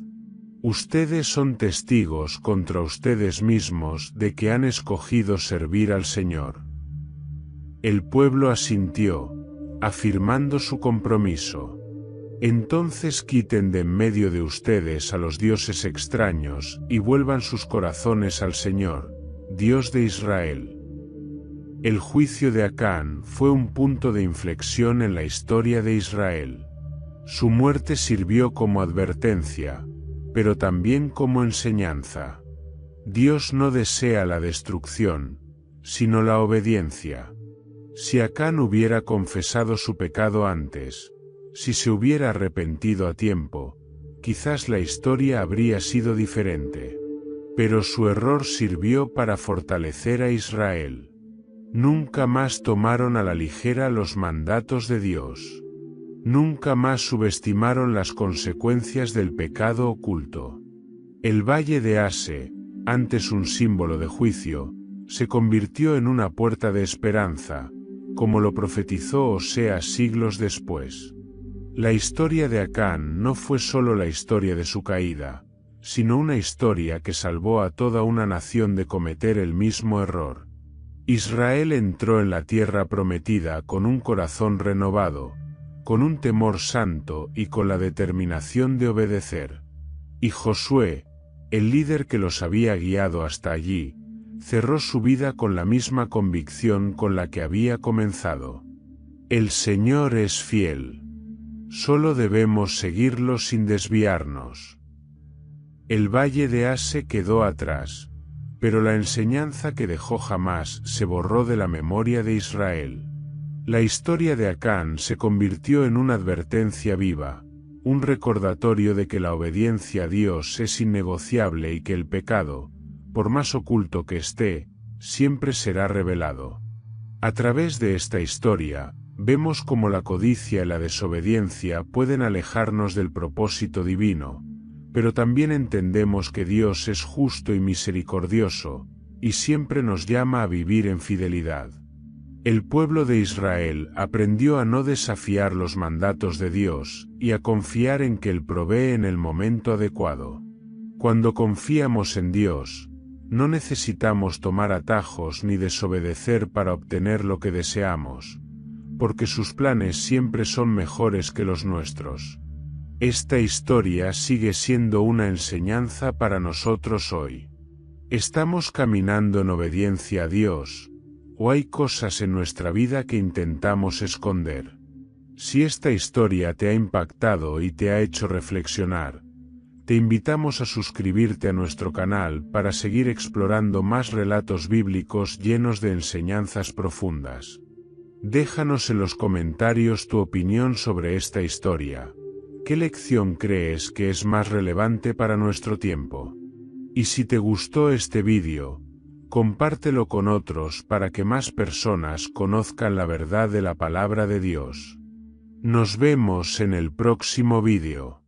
Ustedes son testigos contra ustedes mismos de que han escogido servir al Señor. El pueblo asintió, afirmando su compromiso. Entonces quiten de en medio de ustedes a los dioses extraños y vuelvan sus corazones al Señor, Dios de Israel. El juicio de Acán fue un punto de inflexión en la historia de Israel. Su muerte sirvió como advertencia, pero también como enseñanza. Dios no desea la destrucción, sino la obediencia. Si Acán hubiera confesado su pecado antes, si se hubiera arrepentido a tiempo, quizás la historia habría sido diferente. Pero su error sirvió para fortalecer a Israel. Nunca más tomaron a la ligera los mandatos de Dios. Nunca más subestimaron las consecuencias del pecado oculto. El valle de Ase, antes un símbolo de juicio, se convirtió en una puerta de esperanza, como lo profetizó Oseas siglos después. La historia de Acán no fue solo la historia de su caída, sino una historia que salvó a toda una nación de cometer el mismo error. Israel entró en la tierra prometida con un corazón renovado, con un temor santo y con la determinación de obedecer. Y Josué, el líder que los había guiado hasta allí, cerró su vida con la misma convicción con la que había comenzado. El Señor es fiel. Solo debemos seguirlo sin desviarnos. El valle de Ase quedó atrás, pero la enseñanza que dejó jamás se borró de la memoria de Israel. La historia de Acán se convirtió en una advertencia viva, un recordatorio de que la obediencia a Dios es innegociable y que el pecado, por más oculto que esté, siempre será revelado. A través de esta historia, vemos cómo la codicia y la desobediencia pueden alejarnos del propósito divino, pero también entendemos que Dios es justo y misericordioso, y siempre nos llama a vivir en fidelidad. El pueblo de Israel aprendió a no desafiar los mandatos de Dios y a confiar en que Él provee en el momento adecuado. Cuando confiamos en Dios, no necesitamos tomar atajos ni desobedecer para obtener lo que deseamos, porque sus planes siempre son mejores que los nuestros. Esta historia sigue siendo una enseñanza para nosotros hoy. ¿Estamos caminando en obediencia a Dios, o hay cosas en nuestra vida que intentamos esconder? Si esta historia te ha impactado y te ha hecho reflexionar, te invitamos a suscribirte a nuestro canal para seguir explorando más relatos bíblicos llenos de enseñanzas profundas. Déjanos en los comentarios tu opinión sobre esta historia. ¿Qué lección crees que es más relevante para nuestro tiempo? Y si te gustó este vídeo, compártelo con otros para que más personas conozcan la verdad de la palabra de Dios. Nos vemos en el próximo vídeo.